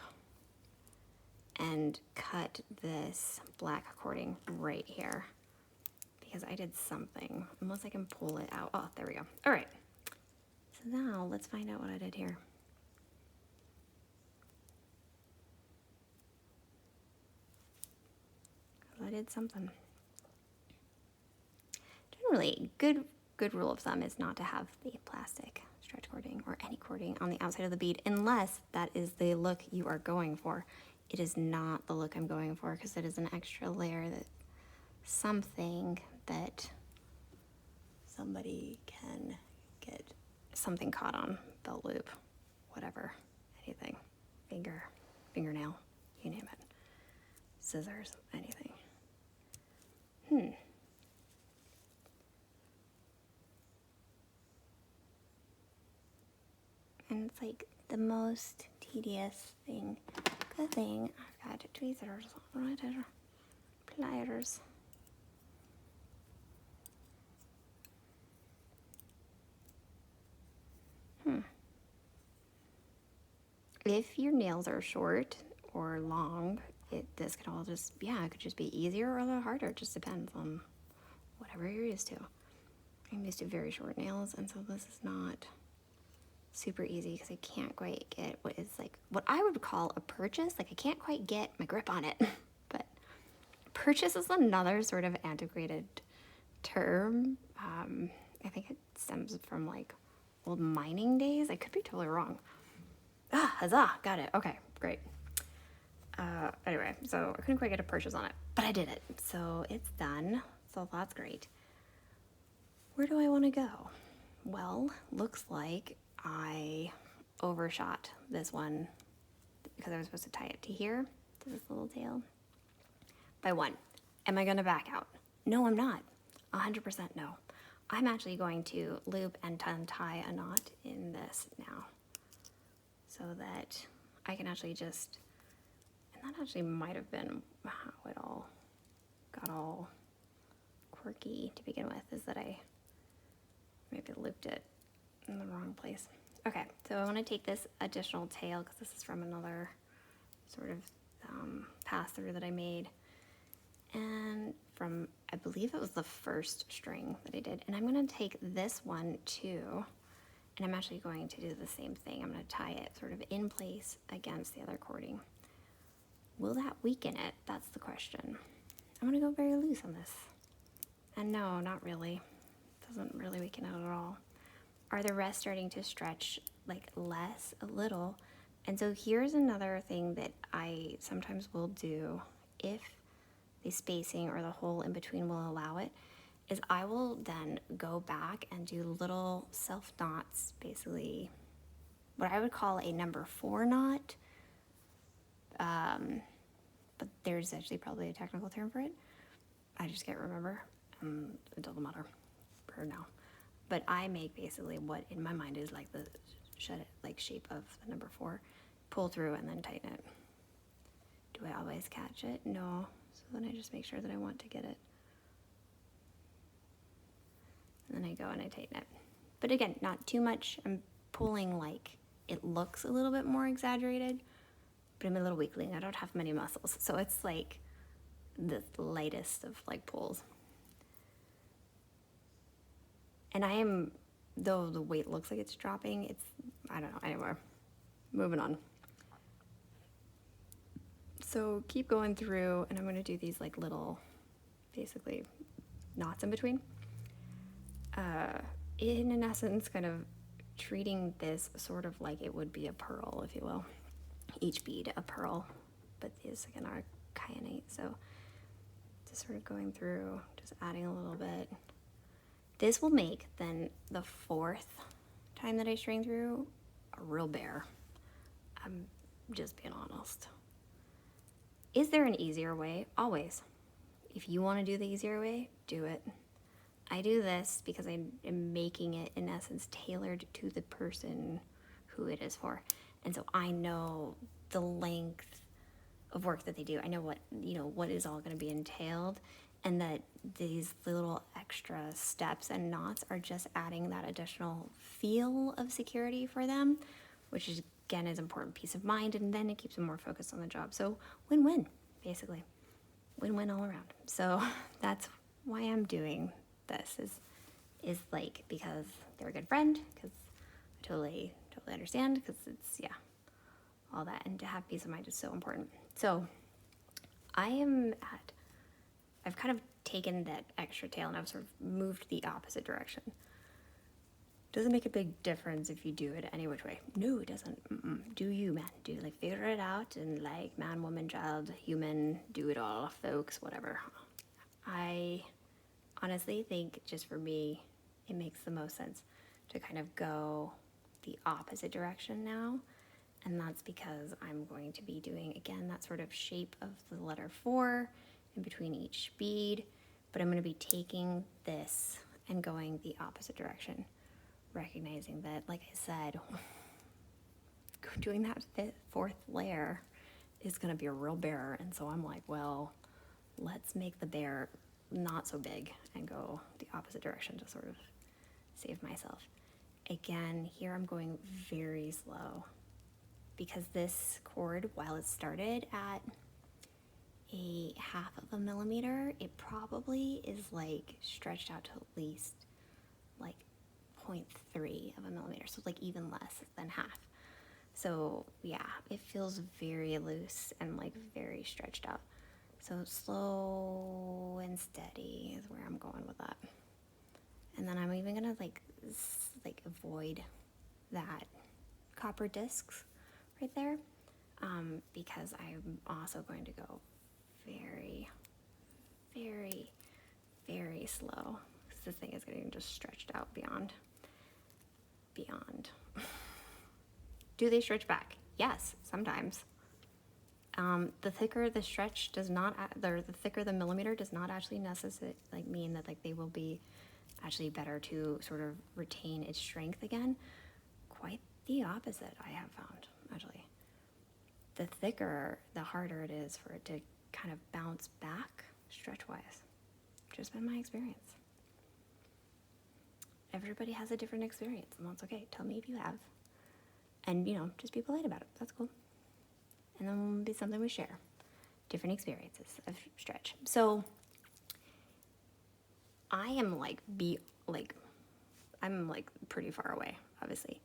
and cut this black cording right here because I did something, unless I can pull it out. Oh, there we go. All right, so now let's find out what I did here. I did something. Generally, good rule of thumb is not to have the plastic stretch cording or any cording on the outside of the bead unless that is the look you are going for. It is not the look I'm going for because it is an extra layer, that something that somebody can get something caught on, belt loop, whatever, anything, fingernail, you name it, scissors, anything. And it's like the most tedious thing. Good thing I've got tweezers right here, pliers. If your nails are short or long, this could all just, it could just be easier or a little harder. It just depends on whatever you're used to. I'm used to very short nails, and so this is not super easy because I can't quite get what I would call a purchase. Like, I can't quite get my grip on it. But purchase is another sort of antiquated term. I think it stems from like old mining days. I could be totally wrong. Huzzah, got it. Okay, great. Anyway, so I couldn't quite get a purchase on it, but I did it. So it's done. So that's great. Where do I want to go? Well, looks like I overshot this one because I was supposed to tie it to here, to this little tail, by 1. Am I going to back out? No, I'm not. 100% no. I'm actually going to loop and untie a knot in this now so that I can actually just, and that actually might have been how it all got all quirky to begin with, is that I maybe looped it in the wrong place. Okay, so I want to take this additional tail because this is from another sort of pass through that I made, and from, I believe it was the first string that I did, and I'm going to take this one too, and I'm actually going to do the same thing. I'm going to tie it sort of in place against the other cording. Will that weaken it? That's the question. I'm going to go very loose on this, and no, not really. Doesn't really weaken it at all. Are the rest starting to stretch like less? A little. And so here's another thing that I sometimes will do if the spacing or the hole in between will allow it, is I will then go back and do little self knots, basically what I would call a number 4 knot, but there's actually probably a technical term for it. I just can't remember. It doesn't matter for now. But I make basically what in my mind is like the shape of the number 4, pull through and then tighten it. Do I always catch it? No. So then I just make sure that I want to get it. And then I go and I tighten it. But again, not too much. I'm pulling like it looks a little bit more exaggerated, but I'm a little weakling. I don't have many muscles. So it's like the lightest of like pulls. And I am, though the weight looks like it's dropping, it's, I don't know, anyway, moving on. So keep going through, and I'm going to do these like little, basically, knots in between. In essence, kind of treating this sort of like it would be a pearl, if you will. Each bead a pearl, but these again are kyanite. So just sort of going through, just adding a little bit. This will make then the 4th time that I string through a real bear. I'm just being honest. Is there an easier way? Always. If you want to do the easier way, do it. I do this because I am making it, in essence, tailored to the person who it is for. And so I know the length of work that they do. I know what is all going to be entailed, and that these little extra steps and knots are just adding that additional feel of security for them, which is, again, is important peace of mind, and then it keeps them more focused on the job. So win-win, basically. Win-win all around. So that's why I'm doing this, is like, because they're a good friend, because I totally understand, because it's, all that, and to have peace of mind is so important. So I've kind of taken that extra tail and I've sort of moved the opposite direction. Doesn't make a big difference if you do it any which way. No, it doesn't. Do you, man. Do, like, figure it out, and like, man, woman, child, human, do it all, folks, whatever. I honestly think, just for me, it makes the most sense to kind of go the opposite direction now. And that's because I'm going to be doing, again, that sort of shape of the letter 4 in between each bead, but I'm going to be taking this and going the opposite direction, recognizing that, like I said, doing that 4th layer is going to be a real bear. And so I'm like, well, let's make the bear not so big and go the opposite direction to sort of save myself. Again, here I'm going very slow, because this cord, while it started at a 1/2 millimeter, it probably is like stretched out to at least like 0.3 millimeter, so like even less than half. So yeah, it feels very loose and like very stretched out. So slow and steady is where I'm going with that. And then I'm even gonna like avoid that copper discs right there, because I'm also going to go very, very, very slow, because this thing is getting just stretched out beyond. Do they stretch back? Yes, sometimes. The thicker the stretch does not, the thicker the millimeter does not actually necessarily like mean that like they will be actually better to sort of retain its strength again. Quite the opposite, I have found, actually. The thicker, the harder it is for it to kind of bounce back stretch-wise. Just been my experience. Everybody has a different experience, and that's okay. Tell me if you have. And, you know, just be polite about it. That's cool. And then it'll be something we share. Different experiences of stretch. So I am I'm pretty far away, obviously.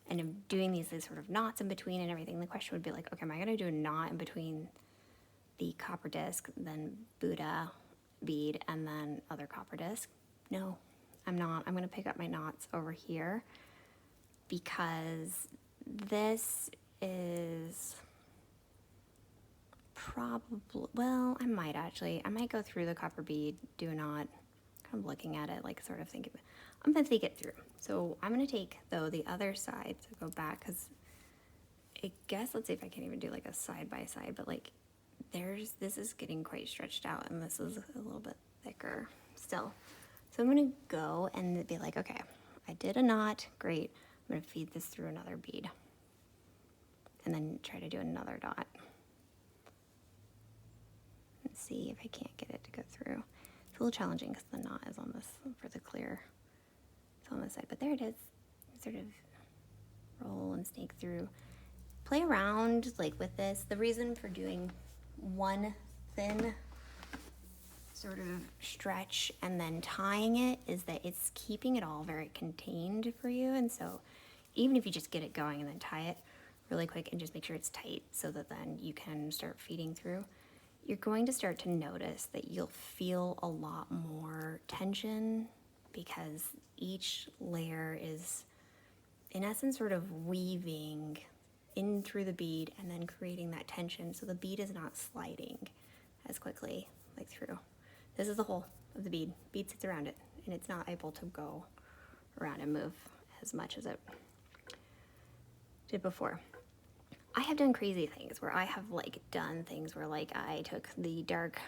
And I'm doing these sort of knots in between and everything. The question would be like, okay, am I gonna do a knot in between the copper disc, then Buddha bead, and then other copper disc? No, I'm not. I'm gonna pick up my knots over here, because this is probably, well, I might go through the copper bead, do a knot, kind of looking at it, like sort of thinking, I'm gonna think it through. So I'm gonna take, though, the other side, so go back, because I guess, let's see if I can even do like a side by side, but like this is getting quite stretched out, and this is a little bit thicker still. So I'm gonna go and be like, okay, I did a knot, great. I'm gonna feed this through another bead, and then try to do another dot. And see if I can't get it to go through. It's a little challenging because the knot is on this, for the clear, it's on this side, but there it is. Sort of roll and snake through. Play around like with this. The reason for doing one thin sort of stretch and then tying it is that it's keeping it all very contained for you. And so even if you just get it going and then tie it really quick and just make sure it's tight so that then you can start feeding through, you're going to start to notice that you'll feel a lot more tension, because each layer is in essence sort of weaving in through the bead and then creating that tension, so the bead is not sliding as quickly like through. This is the whole of the bead. Bead sits around it, and it's not able to go around and move as much as it did before. I have done crazy things where I have like done things where like I took the dark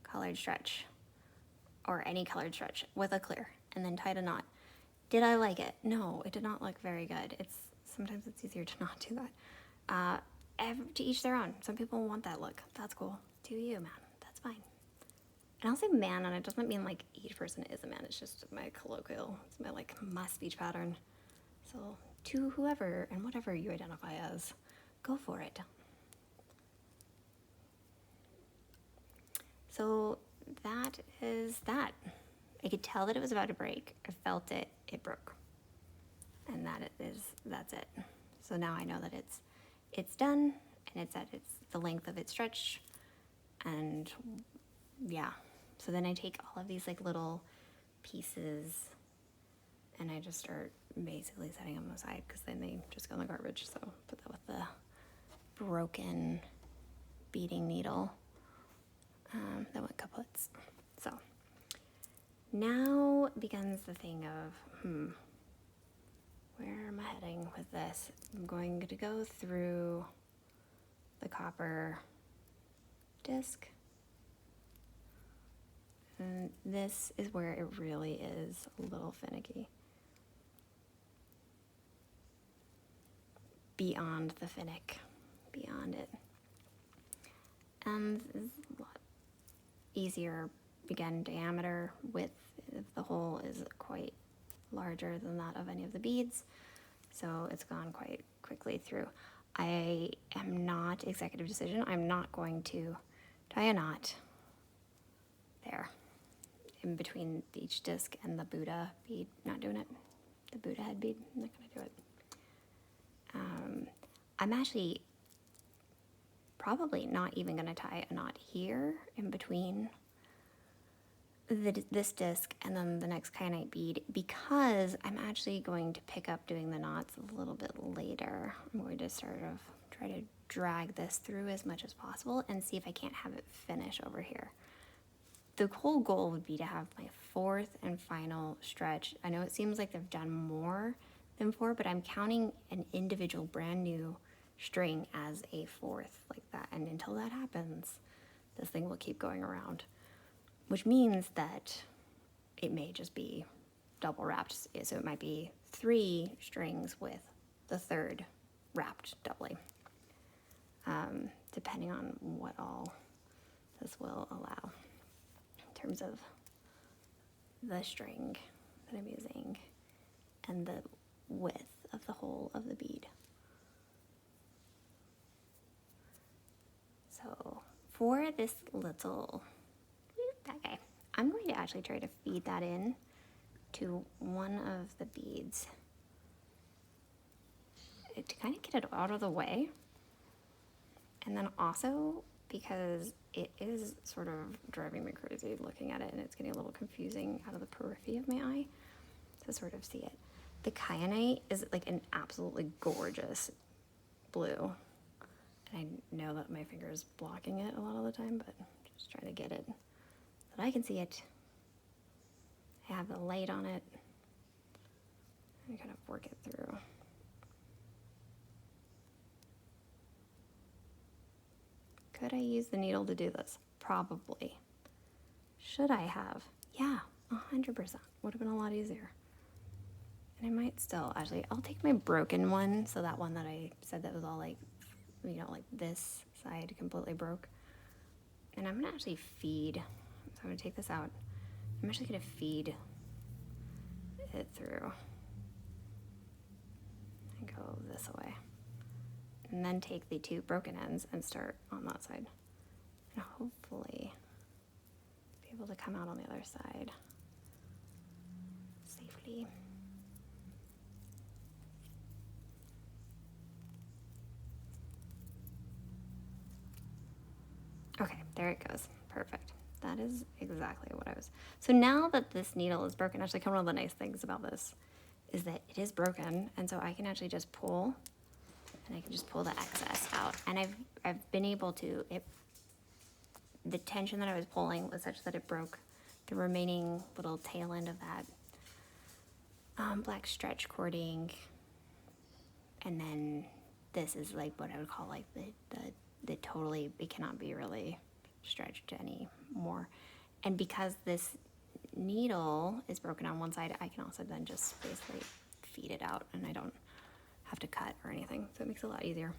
colored stretch or any colored stretch with a clear and then tied a knot. Did I like it? No, it did not look very good. Sometimes it's easier to not do that. To each their own. Some people want that look. That's cool. Do you, man. That's fine. And I'll say man, and it doesn't mean like each person is a man. It's just my colloquial. It's my like my speech pattern. So to whoever and whatever you identify as, go for it. So that is that. I could tell that it was about to break. I felt it. It broke. And that's it. So now I know that it's done, and it's the length of its stretch, and yeah. So then I take all of these like little pieces, and I just start basically setting them aside, because then they just go in the garbage. So put that with the broken beading needle that went kaputs. So now begins the thing of, where am I heading with this? I'm going to go through the copper disc. And this is where it really is a little finicky. Beyond the finnick, beyond it. And it's a lot easier, again, diameter, width of the hole is quite larger than that of any of the beads, so it's gone quite quickly through. I am not executive decision. I'm not going to tie a knot there in between each disc and the Buddha bead. Not doing it. The Buddha head bead. I'm not going to do it. I'm actually probably not even going to tie a knot here in between this disc and then the next kyanite bead, because I'm actually going to pick up doing the knots a little bit later. I'm going to sort of try to drag this through as much as possible and see if I can't have it finish over here. The whole goal would be to have my fourth and final stretch. I know it seems like they've done more than 4, but I'm counting an individual brand new string as a fourth like that. And until that happens, this thing will keep going around, which means that it may just be double wrapped. So it might be 3 strings with the third wrapped doubly, depending on what all this will allow in terms of the string that I'm using and the width of the whole of the bead. So for this little, that guy, I'm going to actually try to feed that in to one of the beads to kind of get it out of the way. And then also because it is sort of driving me crazy looking at it, and it's getting a little confusing out of the periphery of my eye to sort of see it. The kyanite is like an absolutely gorgeous blue. And I know that my finger is blocking it a lot of the time, but I'm just trying to get it so that I can see it. I have the light on it. And kind of work it through. Could I use the needle to do this? Probably. Should I have? Yeah, 100%. Would have been a lot easier. And I might still, actually, I'll take my broken one, so that one that I said that was all like, you know, like this side completely broke. And I'm gonna actually feed, so I'm gonna take this out. I'm actually gonna feed it through and go this way. And then take the 2 broken ends and start on that side. And hopefully be able to come out on the other side safely. Okay, there it goes. Perfect. That is exactly what I was. So now that this needle is broken, actually one of the nice things about this is that it is broken, and so I can actually just pull, and I can just pull the excess out. And I've been able to, the tension that I was pulling was such that it broke the remaining little tail end of that black stretch cording. And then this is like what I would call like the totally, it cannot be really stretched anymore. And because this needle is broken on one side, I can also then just basically feed it out, and I don't have to cut or anything, so it makes it a lot easier.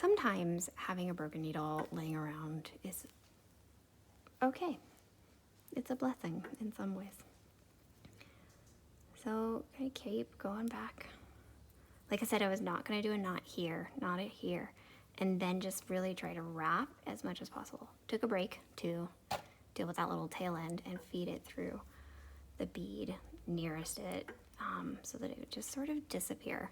Sometimes having a broken needle laying around is okay. It's a blessing in some ways. So I keep going back. Like I said, I was not going to do a knot here, knot it here, and then just really try to wrap as much as possible. Took a break to deal with that little tail end and feed it through the bead nearest it, so that it would just sort of disappear.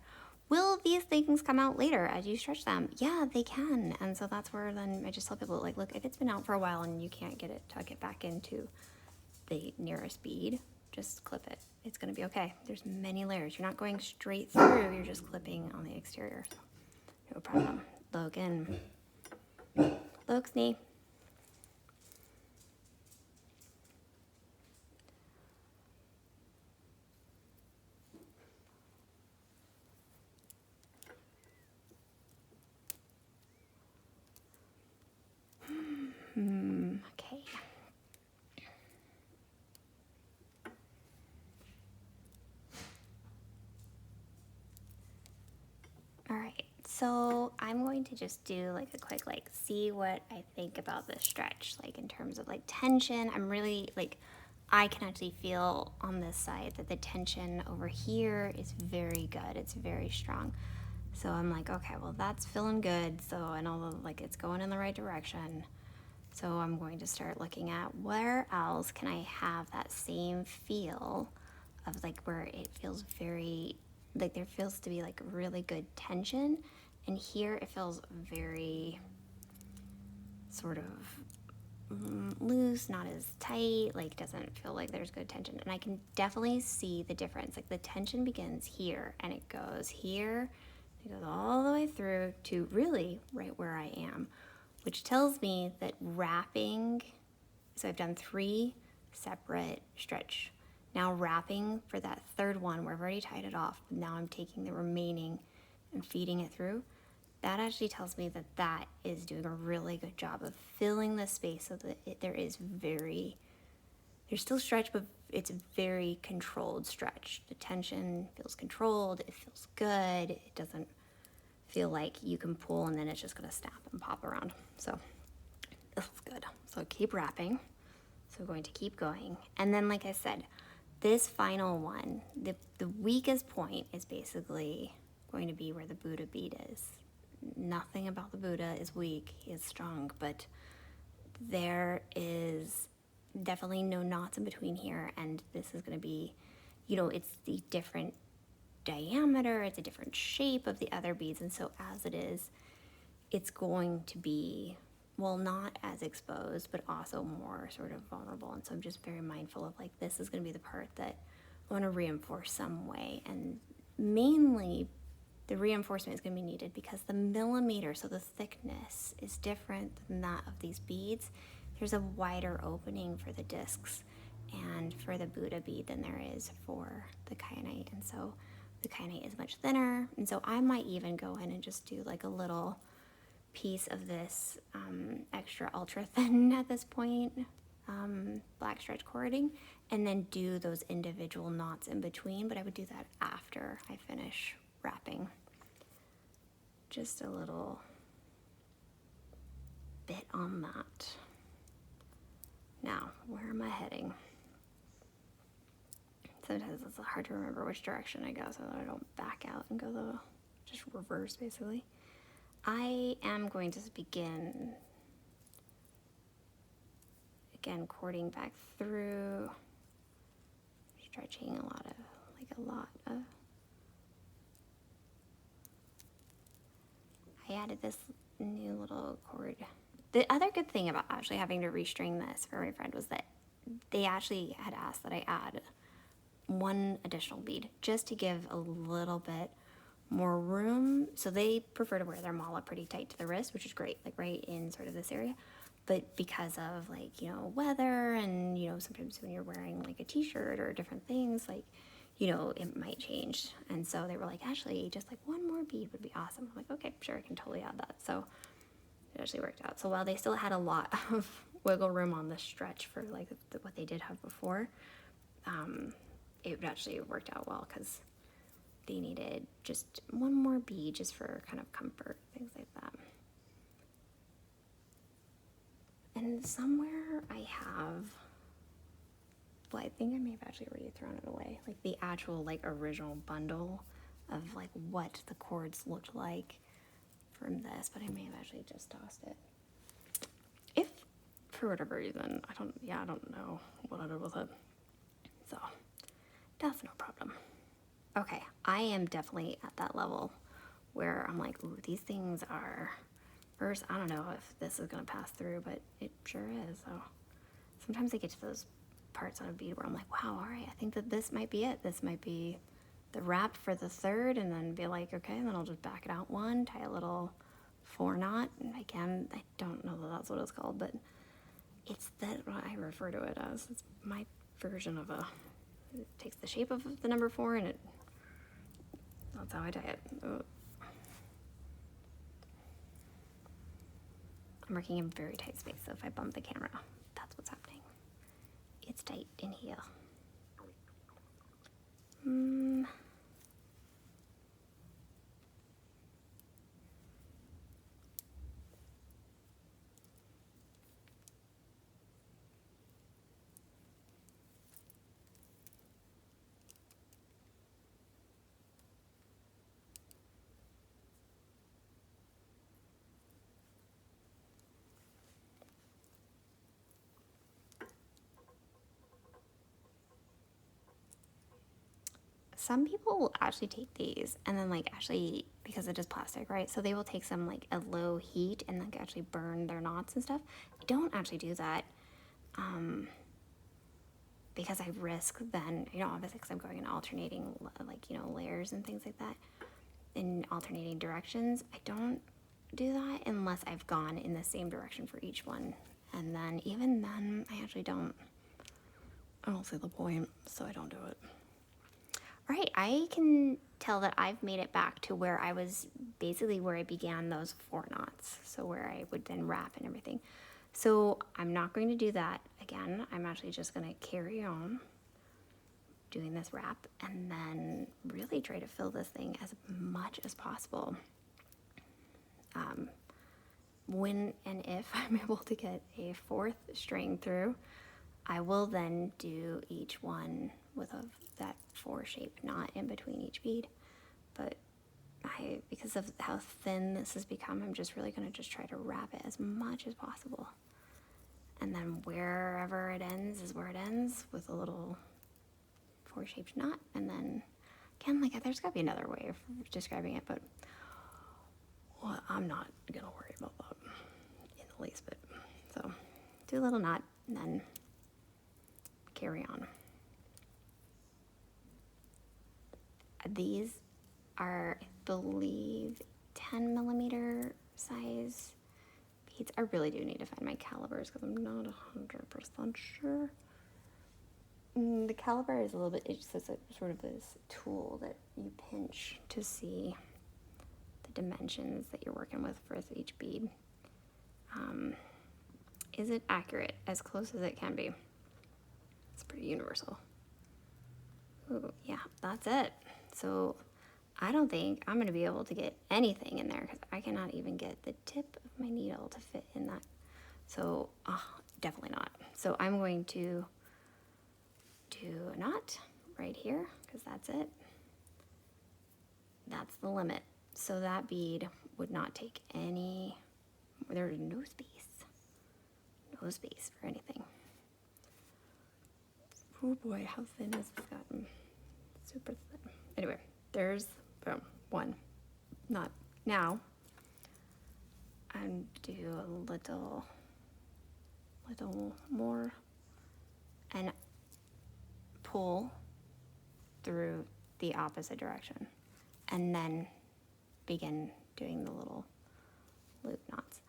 Will these things come out later as you stretch them? Yeah, they can. And so that's where then I just tell people, like, look, if it's been out for a while and you can't get it, tuck it back into the nearest bead, just clip it. It's going to be okay. There's many layers. You're not going straight through. You're just clipping on the exterior. So no problem. Logan. Logsney. Okay. All right, so I'm going to just do like a quick, like, see what I think about this stretch, like in terms of like tension. I'm really like, I can actually feel on this side that the tension over here is very good. It's very strong. So I'm like, okay, well, that's feeling good. So I know like it's going in the right direction. So I'm going to start looking at where else can I have that same feel of like where it feels very, like there feels to be like really good tension. And here it feels very sort of loose, not as tight, like doesn't feel like there's good tension. And I can definitely see the difference. Like the tension begins here and it goes here, it goes all the way through to really right where I am, which tells me that wrapping, so I've done 3 separate stretch. Now wrapping for that third one where I've already tied it off, but now I'm taking the remaining and feeding it through. That actually tells me that that is doing a really good job of filling the space so that there's still stretch, but it's a very controlled stretch. The tension feels controlled, it feels good, it doesn't feel like you can pull and then it's just gonna snap and pop around. So that's good. So keep wrapping. So going to keep going. And then like I said, this final one, the weakest point is basically going to be where the Buddha bead is. Nothing about the Buddha is weak, he is strong, but there is definitely no knots in between here, and this is going to be, it's the different diameter, it's a different shape of the other beads, and so as it is, it's going to be, well, not as exposed, but also more sort of vulnerable. And so I'm just very mindful of like, this is going to be the part that I want to reinforce some way, and mainly the reinforcement is going to be needed because the millimeter, so the thickness, is different than that of these beads. There's a wider opening for the discs and for the Buddha bead than there is for the kyanite. And so the kyanite is much thinner. And so I might even go in and just do like a little piece of this extra ultra thin at this point, black stretch cording, and then do those individual knots in between. But I would do that after I finish wrapping. Just a little bit on that. Now, where am I heading? Sometimes it's hard to remember which direction I go so that I don't back out and go just reverse basically. I am going to begin again cording back through, stretching a lot of I added this new little cord. The other good thing about actually having to restring this for my friend was that they actually had asked that I add 1 additional bead just to give a little bit more room. So they prefer to wear their mala pretty tight to the wrist, which is great, like right in sort of this area. But because of like, weather and, sometimes when you're wearing like a t-shirt or different things, like, it might change. And so they were like, actually, just like 1 more bead would be awesome. I'm like, okay, sure, I can totally add that. So it actually worked out. So while they still had a lot of wiggle room on the stretch for like what they did have before, it actually worked out well because they needed just 1 more bead just for kind of comfort, things like that. And somewhere I have, well, I think I may have actually already thrown it away, like the actual like original bundle of like what the cords looked like from this, but I may have actually just tossed it. If for whatever reason, I don't know what I did with it. So that's no problem. Okay, I am definitely at that level where I'm like, ooh, these things are, first, I don't know if this is gonna pass through, but it sure is. So sometimes I get to those parts on a bead where I'm like, wow, all right, I think that this might be it. This might be the wrap for the third, and then be like, okay, and then I'll just back it out 1, tie a little 4 knot, and again, I don't know that that's what it's called, but it's that what I refer to it as. It's my version of it takes the shape of the number 4, and that's how I tie it. Ugh. I'm working in very tight space, so if I bump the camera, that's what's happening. It's tight in here. some people will actually take these and then like actually, because it is plastic, right? So they will take some like a low heat and like actually burn their knots and stuff. I don't actually do that because I risk then, obviously because I'm going in alternating like, layers and things like that in alternating directions. I don't do that unless I've gone in the same direction for each one. And then even then, I actually don't see the point, so I don't do it. All right, I can tell that I've made it back to where I was basically where I began those 4 knots. So where I would then wrap and everything. So I'm not going to do that again. I'm actually just going to carry on doing this wrap and then really try to fill this thing as much as possible. When and if I'm able to get a 4th string through, I will then do each one with that 4-shaped knot in between each bead. But because of how thin this has become, I'm just really going to just try to wrap it as much as possible. And then wherever it ends is where it ends, with a little 4-shaped knot. And then again, like, there's got to be another way of describing it, but I'm not going to worry about that in the least bit. So do a little knot and then carry on. These are, I believe, 10 millimeter size beads. I really do need to find my calibers because I'm not 100% sure. The caliber is a little bit, it's just sort of this tool that you pinch to see the dimensions that you're working with for each bead. Is it accurate? As close as it can be. It's pretty universal. Ooh, yeah, that's it. So I don't think I'm going to be able to get anything in there because I cannot even get the tip of my needle to fit in that. So definitely not. So I'm going to do a knot right here because that's it. That's the limit. So that bead would not take any, there's no space for anything. Oh boy, how thin has this gotten? Super thin. Anyway, there's, boom, 1 knot. Now, I'm do a little more and pull through the opposite direction and then begin doing the little loop knots.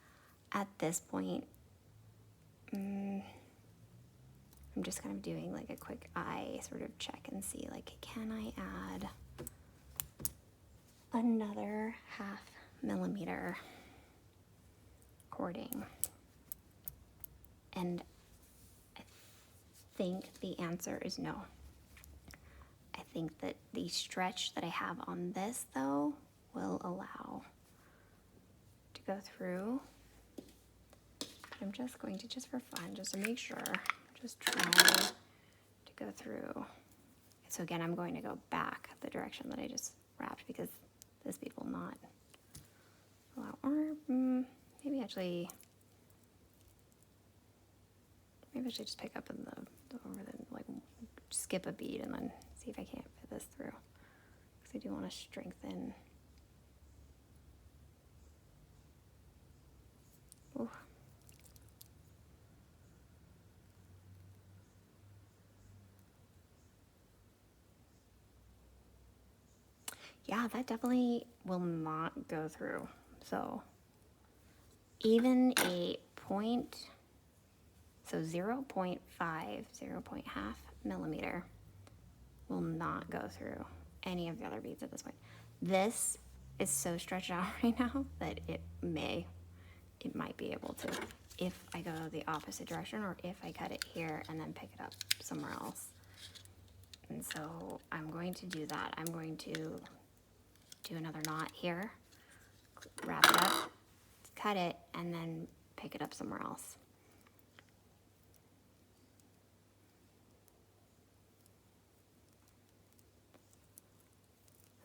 At this point, I'm just kind of doing like a quick eye sort of check and see, like, can I add another 1/2 millimeter cording? And I think the answer is no. I think that the stretch that I have on this, though, will allow to go through. But I'm just going to, just for fun, just to make sure, just try to go through. So again, I'm going to go back the direction that I just wrapped because this bead will not allow, or maybe actually, maybe I should just pick up in like skip a bead and then see if I can't fit this through because I do want to strengthen. Ooh. Yeah, that definitely will not go through. So even a point, so 0.5, 0.5 millimeter will not go through any of the other beads at this point. This is so stretched out right now that it might be able to, if I go the opposite direction or if I cut it here and then pick it up somewhere else. And so I'm going to do that. I'm going to do another knot here, wrap it up, cut it, and then pick it up somewhere else.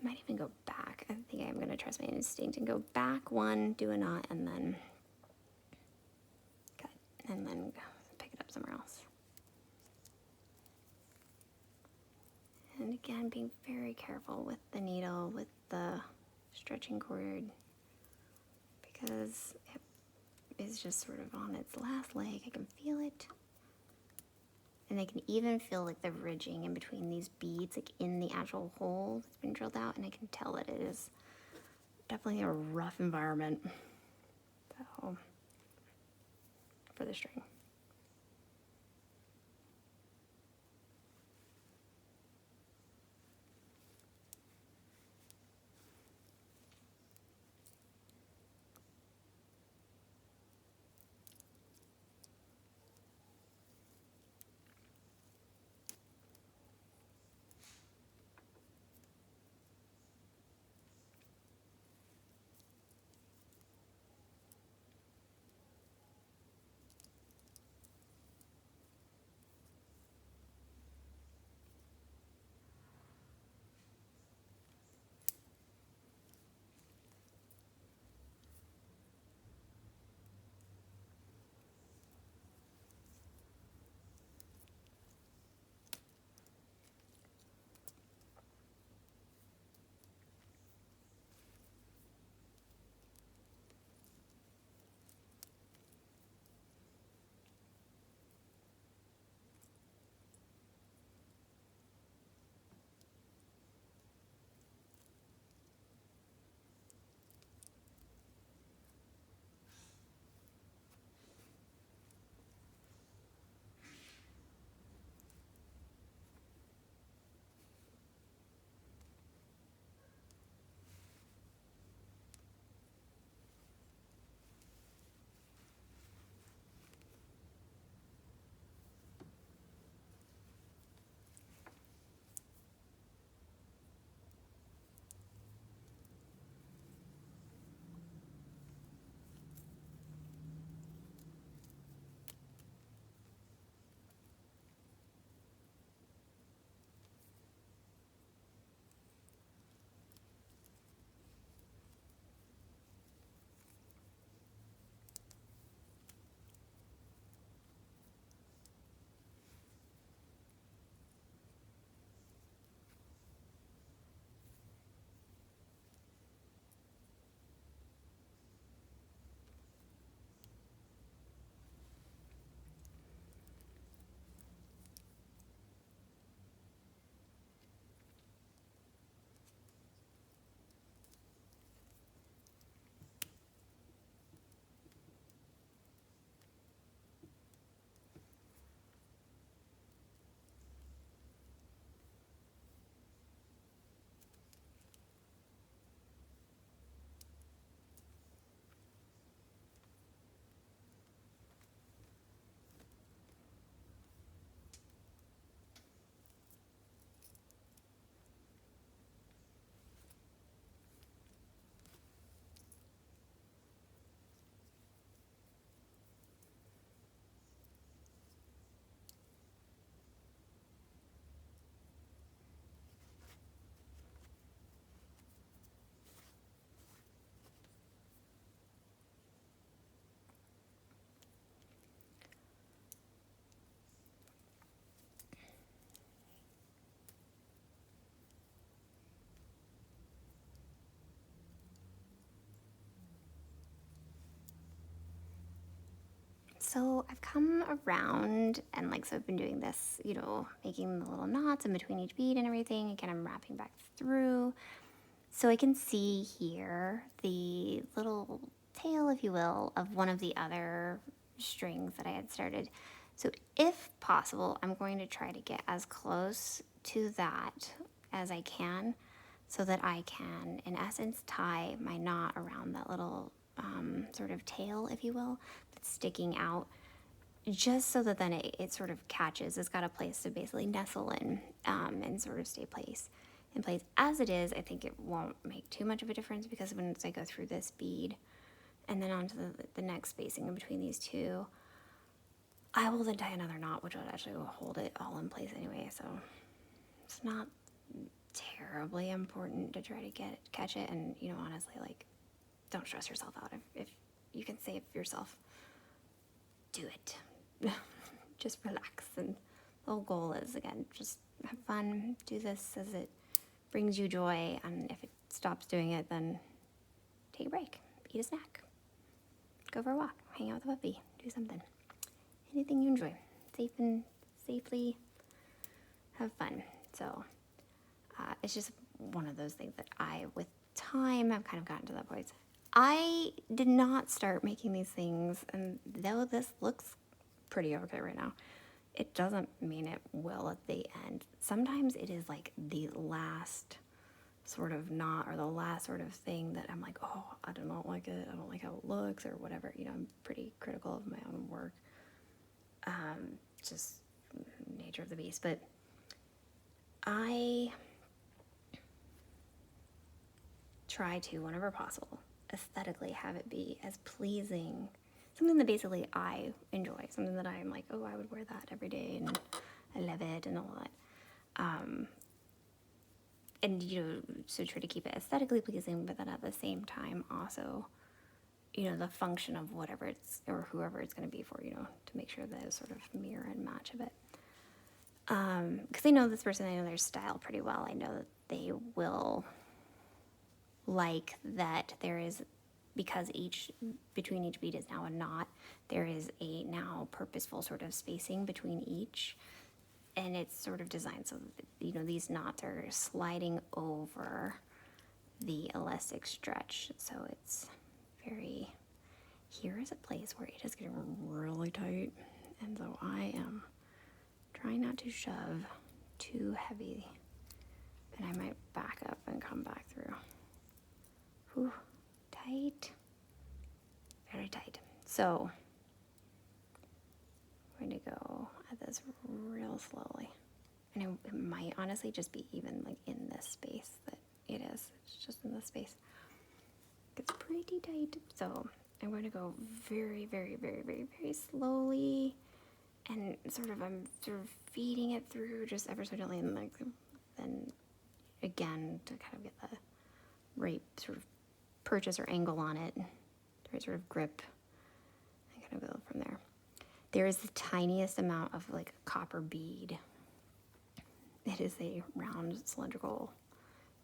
I might even go back. I think I'm going to trust my instinct and go back 1, do a knot, and then cut, and then pick it up somewhere else. And again, again, being very careful with the needle, with the stretching cord, because it is just sort of on its last leg. I can feel it. And I can even feel like the ridging in between these beads, like in the actual hole that's been drilled out, and I can tell that it is definitely a rough environment. So, for the string. So I've come around and so I've been doing this, making the little knots in between each bead and everything. Again, I'm wrapping back through. So I can see here the little tail, if you will, of one of the other strings that I had started. So if possible, I'm going to try to get as close to that as I can so that I can, in essence, tie my knot around that little sort of tail, if you will, that's sticking out, just so that then it sort of catches. It's got a place to basically nestle in and sort of stay in place. As it is, I think it won't make too much of a difference because once I go through this bead and then onto the next spacing in between these two, I will then tie another knot, which will actually hold it all in place anyway. So it's not terribly important to try to catch it. And honestly, don't stress yourself out. If you can save yourself, do it. Just relax. And the whole goal is, again, just have fun. Do this as it brings you joy, and if it stops doing it, then take a break, eat a snack, go for a walk, hang out with a puppy, do something. Anything you enjoy. Safely have fun. So it's just one of those things that with time, I've kind of gotten to that point. I did not start making these things, and though this looks pretty okay right now, it doesn't mean it will at the end. Sometimes it is like the last sort of knot or the last sort of thing that I'm like, oh, I do not like it. I don't like how it looks or whatever. You know, I'm pretty critical of my own work. Just nature of the beast. But I try to, whenever possible, aesthetically have it be as pleasing, something that basically I enjoy, something that I'm like, oh, I would wear that every day and I love it and all that. And, you know, so try to keep it aesthetically pleasing, but then at the same time also, you know, the function of whatever it's, or whoever it's going to be for, you know, to make sure that it's sort of mirror and match a bit. Because I know this person, I know their style pretty well. I know that they will like that there is, because between each bead is now a knot, there is a now purposeful sort of spacing between each, and it's sort of designed so that, you know, these knots are sliding over the elastic stretch, so it's very, here is a place where it is getting really tight, and so I am trying not to shove too heavy, and I might back up and come back through. Whew, tight, very tight. So I'm going to go at this real slowly, and it might honestly just be even like in this space that it is. It's just in this space. It's pretty tight, so I'm going to go very, very, very, very, very slowly, and I'm sort of feeding it through just ever so gently, and like then again to kind of get the right sort of purchase or angle on it, the right sort of grip, and kind of go from there. There is the tiniest amount of like a copper bead. It is a round cylindrical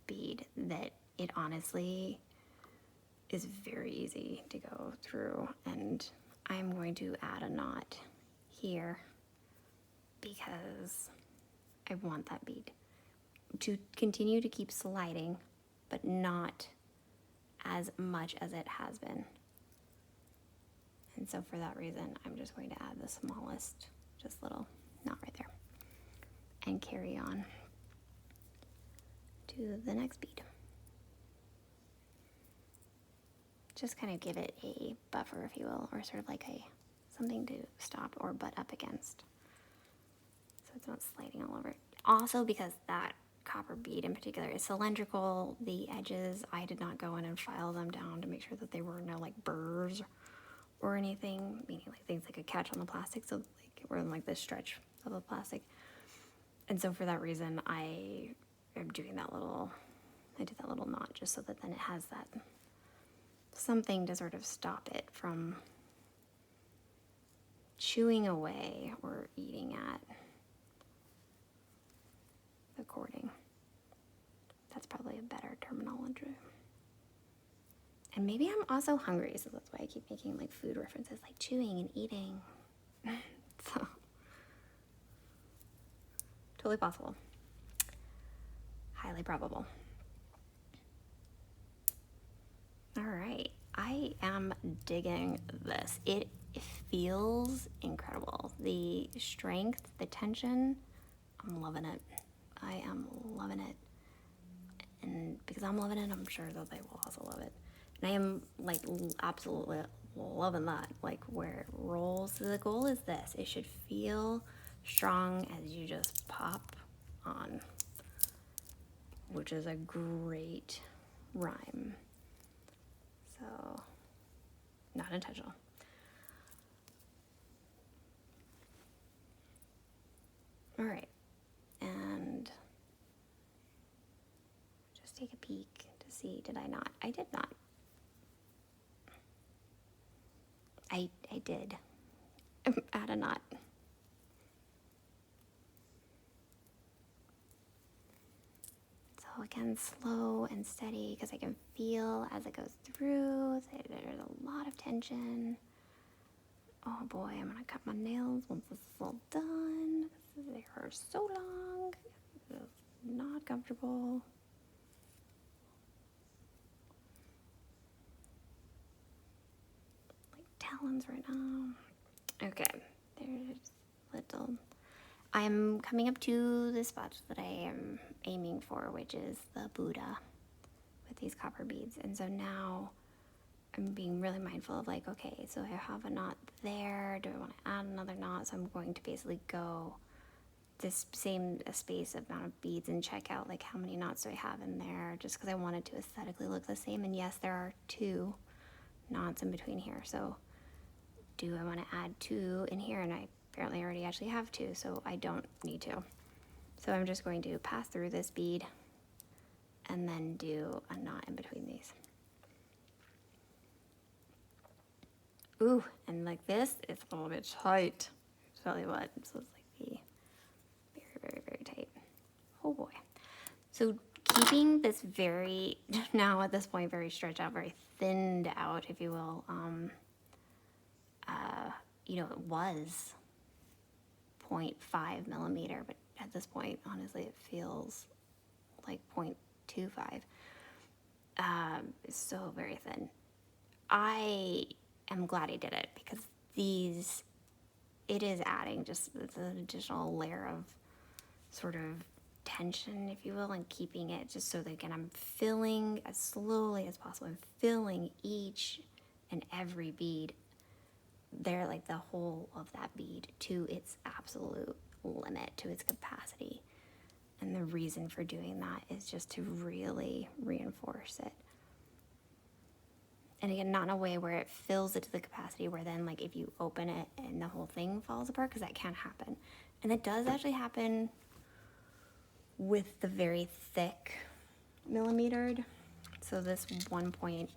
bead that it honestly is very easy to go through, and I'm going to add a knot here because I want that bead to continue to keep sliding, but not as much as it has been. And so for that reason, I'm just going to add the smallest, just little knot right there, and carry on to the next bead. Just kind of give it a buffer, if you will, or sort of like something to stop or butt up against, so it's not sliding all over it. Also, because that copper bead in particular is cylindrical, the edges, I did not go in and file them down to make sure that there were no like burrs or anything, meaning like things that could catch on the plastic, so like we're in like this stretch of the plastic. And so for that reason, I did that little knot just so that then it has that something to sort of stop it from chewing away or eating at the cording. That's probably a better terminology. And maybe I'm also hungry, so that's why I keep making like food references, like chewing and eating. So, totally possible. Highly probable. All right, I am digging this. It feels incredible. The strength, the tension, I'm loving it. I am loving it. And because I'm loving it, I'm sure that they will also love it. And I am like absolutely loving that, like where it rolls. So the goal is this: it should feel strong as you just pop on, which is a great rhyme. So, not intentional. All right, and just take a peek to see, did I not? I did not. I did add a knot. So again, slow and steady, because I can feel as it goes through. There's a lot of tension. Oh boy, I'm gonna cut my nails once this is all done. They are so long. It's not comfortable. Like talons right now. Okay, there's little. I'm coming up to the spot that I am aiming for, which is the Buddha with these copper beads. And so now I'm being really mindful of like, okay, so I have a knot there. Do I want to add another knot? So I'm going to basically go this same space amount of beads and check out like how many knots do I have in there, just because I want it to aesthetically look the same. And yes, there are 2 knots in between here. So do I want to add 2 in here? And I apparently already actually have 2, so I don't need to. So I'm just going to pass through this bead and then do a knot in between these. Ooh, and like this, it's a little bit tight. I'll tell you what, this was like the very, very, very tight. Oh boy. So keeping this very, now at this point, very stretched out, very thinned out, if you will, you know, it was 0.5 millimeter, but at this point, honestly, it feels like 0.25. It's so very thin. I am glad I did it, because it is adding just an additional layer of sort of tension, if you will, and keeping it just so that, again, I'm filling as slowly as possible. I'm filling each and every bead there, like the whole of that bead, to its absolute limit, to its capacity. And the reason for doing that is just to really reinforce it. And again, not in a way where it fills it to the capacity where then like if you open it and the whole thing falls apart, because that can happen. And it does actually happen with the very thick millimetered. So this 1.5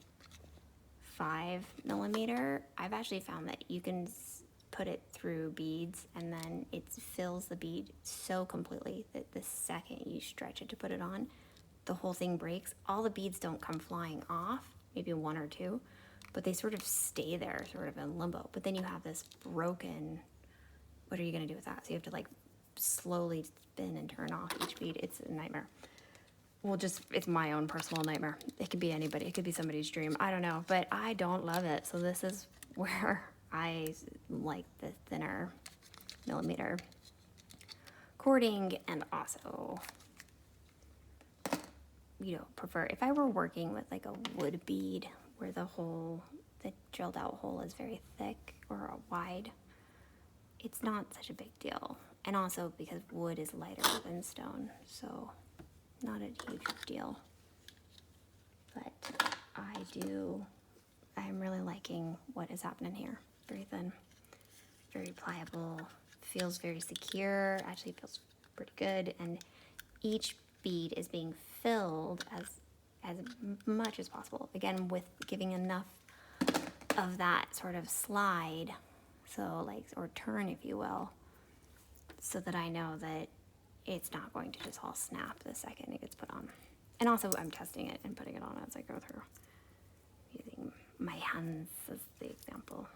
millimeter, I've actually found that you can put it through beads and then it fills the bead so completely that the second you stretch it to put it on, the whole thing breaks. All the beads don't come flying off, maybe 1 or 2, but they sort of stay there, sort of in limbo. But then you have this broken, what are you gonna do with that? So you have to like slowly spin and turn off each bead. It's a nightmare. Well, it's my own personal nightmare. It could be anybody. It could be somebody's dream. I don't know, but I don't love it. So this is where I like the thinner millimeter cording, and also, you know, prefer if I were working with like a wood bead where the drilled out hole is very thick or wide, it's not such a big deal. And also because wood is lighter than stone, so not a huge deal. But I'm really liking what is happening here. Very thin, very pliable, feels very secure, actually feels pretty good. And each bead is being filled as much as possible. Again, with giving enough of that sort of slide, so like, or turn, if you will, so that I know that it's not going to just all snap the second it gets put on. And also I'm testing it and putting it on as I go through, using my hands as the example.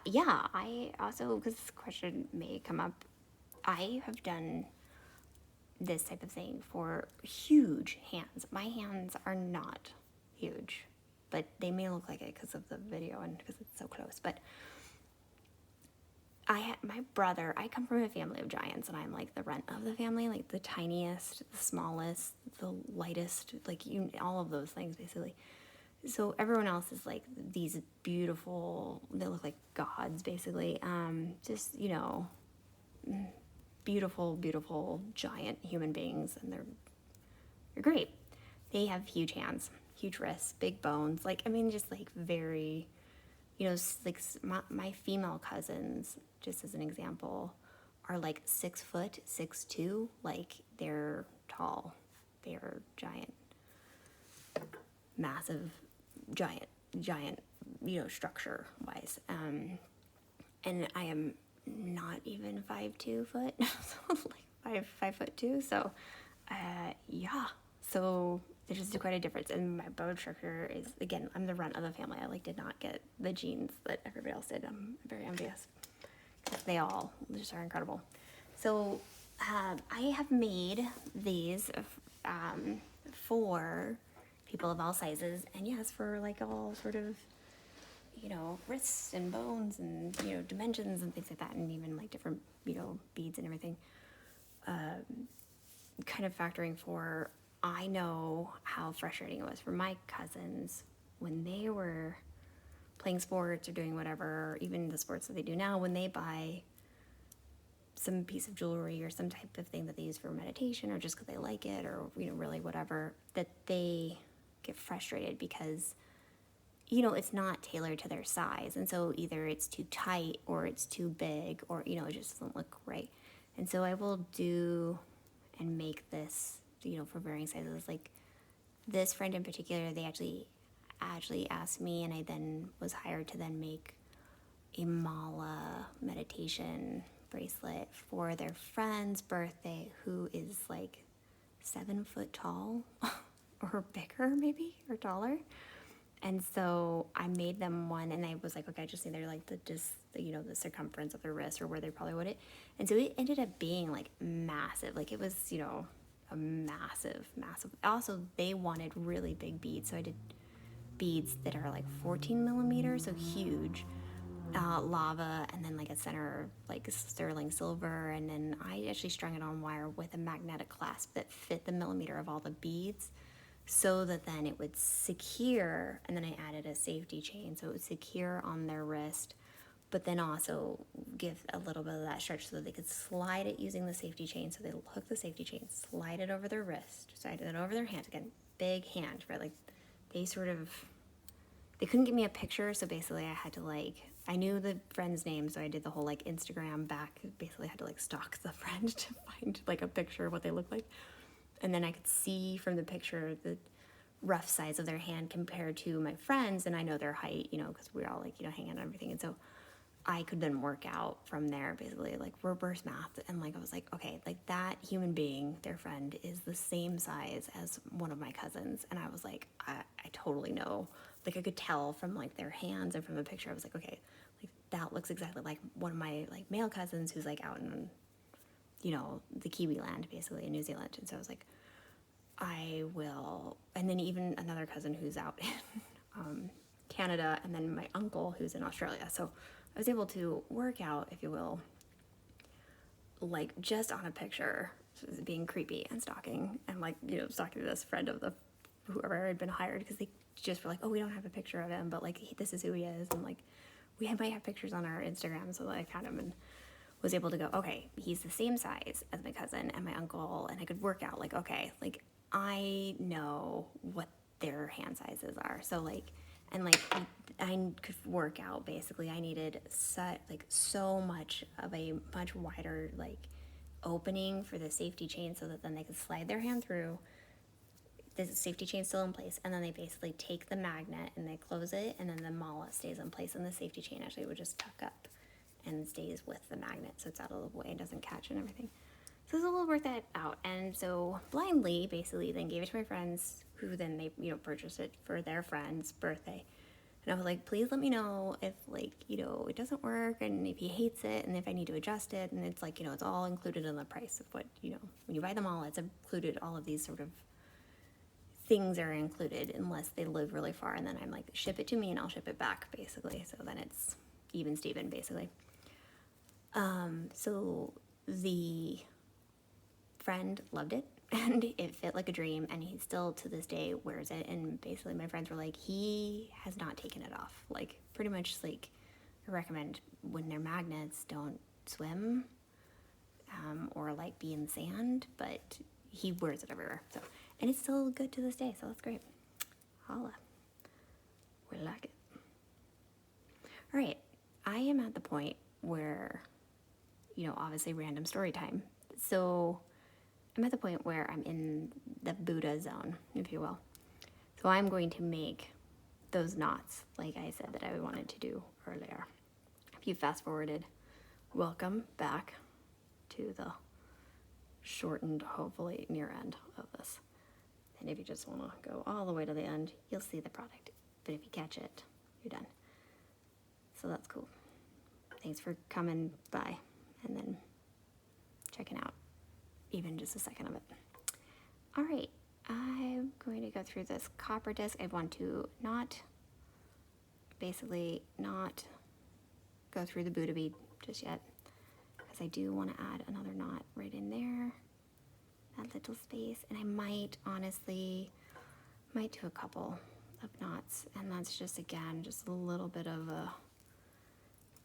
Yeah, I also, because this question may come up, I have done this type of thing for huge hands. My hands are not huge, but they may look like it because of the video and because it's so close. But my brother, I come from a family of giants, and I'm like the runt of the family, like the tiniest, the smallest, the lightest, like all of those things basically. So everyone else is like these beautiful, they look like gods basically, just, you know, beautiful, beautiful giant human beings, and they're great. They have huge hands, huge wrists, big bones, like, I mean, just like very, you know, like my female cousins, just as an example, are like 6 foot, 6'2", like they're tall, they're giant, massive, giant, you know, structure wise. And I am not even 5'2" foot, so like 5'2", so yeah, so there's just quite a difference. And my bow instructor is, again, I'm the runt of the family. I like did not get the genes that everybody else did. I'm very envious. They all just are incredible. So I have made these for people of all sizes, and yes, for like all sort of, wrists and bones and, dimensions and things like that, and even like different, beads and everything. Kind of factoring for, I know how frustrating it was for my cousins when they were playing sports or doing whatever, even the sports that they do now, when they buy some piece of jewelry or some type of thing that they use for meditation or just because they like it, or really whatever, that they get frustrated because it's not tailored to their size, and so either it's too tight or it's too big, or it just doesn't look right. And so I will do and make this for varying sizes. Like this friend in particular, they actually asked me, and I then was hired to then make a MALA meditation bracelet for their friend's birthday, who is like 7 foot tall or bigger, maybe, or taller. And so I made them one, and I was like, okay, I just need their like the circumference of their wrist, or where they probably would it. And so it ended up being like massive. Like it was, a massive. Also, they wanted really big beads, so I did beads that are like 14 millimeters, so huge. Lava, and then like a center like sterling silver, and then I actually strung it on wire with a magnetic clasp that fit the millimeter of all the beads, so that then it would secure, and then I added a safety chain so it would secure on their wrist, but then also give a little bit of that stretch so that they could slide it using the safety chain. So they hook the safety chain, slide it over their wrist, slide it over their hand. Again, big hand, right? Like they couldn't give me a picture, so basically I had to I knew the friend's name, so I did the whole Instagram back. Basically had to stalk the friend to find a picture of what they looked like. And then I could see from the picture the rough size of their hand compared to my friends, and I know their height, because we're all hanging out and everything. And so I could then work out from there, basically reverse math. And I was like, okay, that human being, their friend, is the same size as one of my cousins. And I was like, I totally know. I could tell from their hands and from the picture. I was like, okay, that looks exactly like one of my male cousins who's out in the Kiwi land, basically, in New Zealand. And so I was like, I will. And then even another cousin who's out in Canada, and then my uncle who's in Australia. So I was able to work out, if you will, just on a picture, being creepy and stalking, and stalking this friend of whoever had been hired, because they just were like, oh, we don't have a picture of him, but this is who he is, and we might have pictures on our Instagram. So I found him and was able to go, okay, he's the same size as my cousin and my uncle, and I could work out okay, I know what their hand sizes are. So I could work out, basically. I needed so much of a much wider opening for the safety chain, so that then they could slide their hand through. The safety chain's still in place, and then they basically take the magnet and they close it, and then the MALA stays in place, and the safety chain actually would just tuck up and stays with the magnet, so it's out of the way and doesn't catch and everything. So it was a little work that out, and so blindly, basically, then gave it to my friends, who then they purchased it for their friend's birthday. And I was like, please let me know if it doesn't work, and if he hates it, and if I need to adjust it. And it's it's all included in the price of what when you buy them all, it's included. All of these sort of things are included, unless they live really far, and then I'm ship it to me and I'll ship it back, basically. So then it's even Steven, basically. So the friend loved it, and it fit like a dream, and he still to this day wears it. And basically my friends were like, he has not taken it off. Pretty much I recommend, when they're magnets, don't swim or be in sand, but he wears it everywhere. So, and it's still good to this day, so that's great. Holla. We like it. All right, I am at the point where, obviously random story time. So I'm at the point where I'm in the Buddha zone, if you will. So I'm going to make those knots, like I said that I wanted to do earlier. If you fast forwarded, welcome back to the shortened, hopefully, near end of this. And if you just want to go all the way to the end, you'll see the product. But if you catch it, you're done. So that's cool. Thanks for coming by and then checking out even just a second of it. All right, I'm going to go through this copper disc. I want to basically not go through the Buddha bead just yet, because I do want to add another knot right in there, that little space, and I might honestly do a couple of knots, and that's just, again, just a little bit of a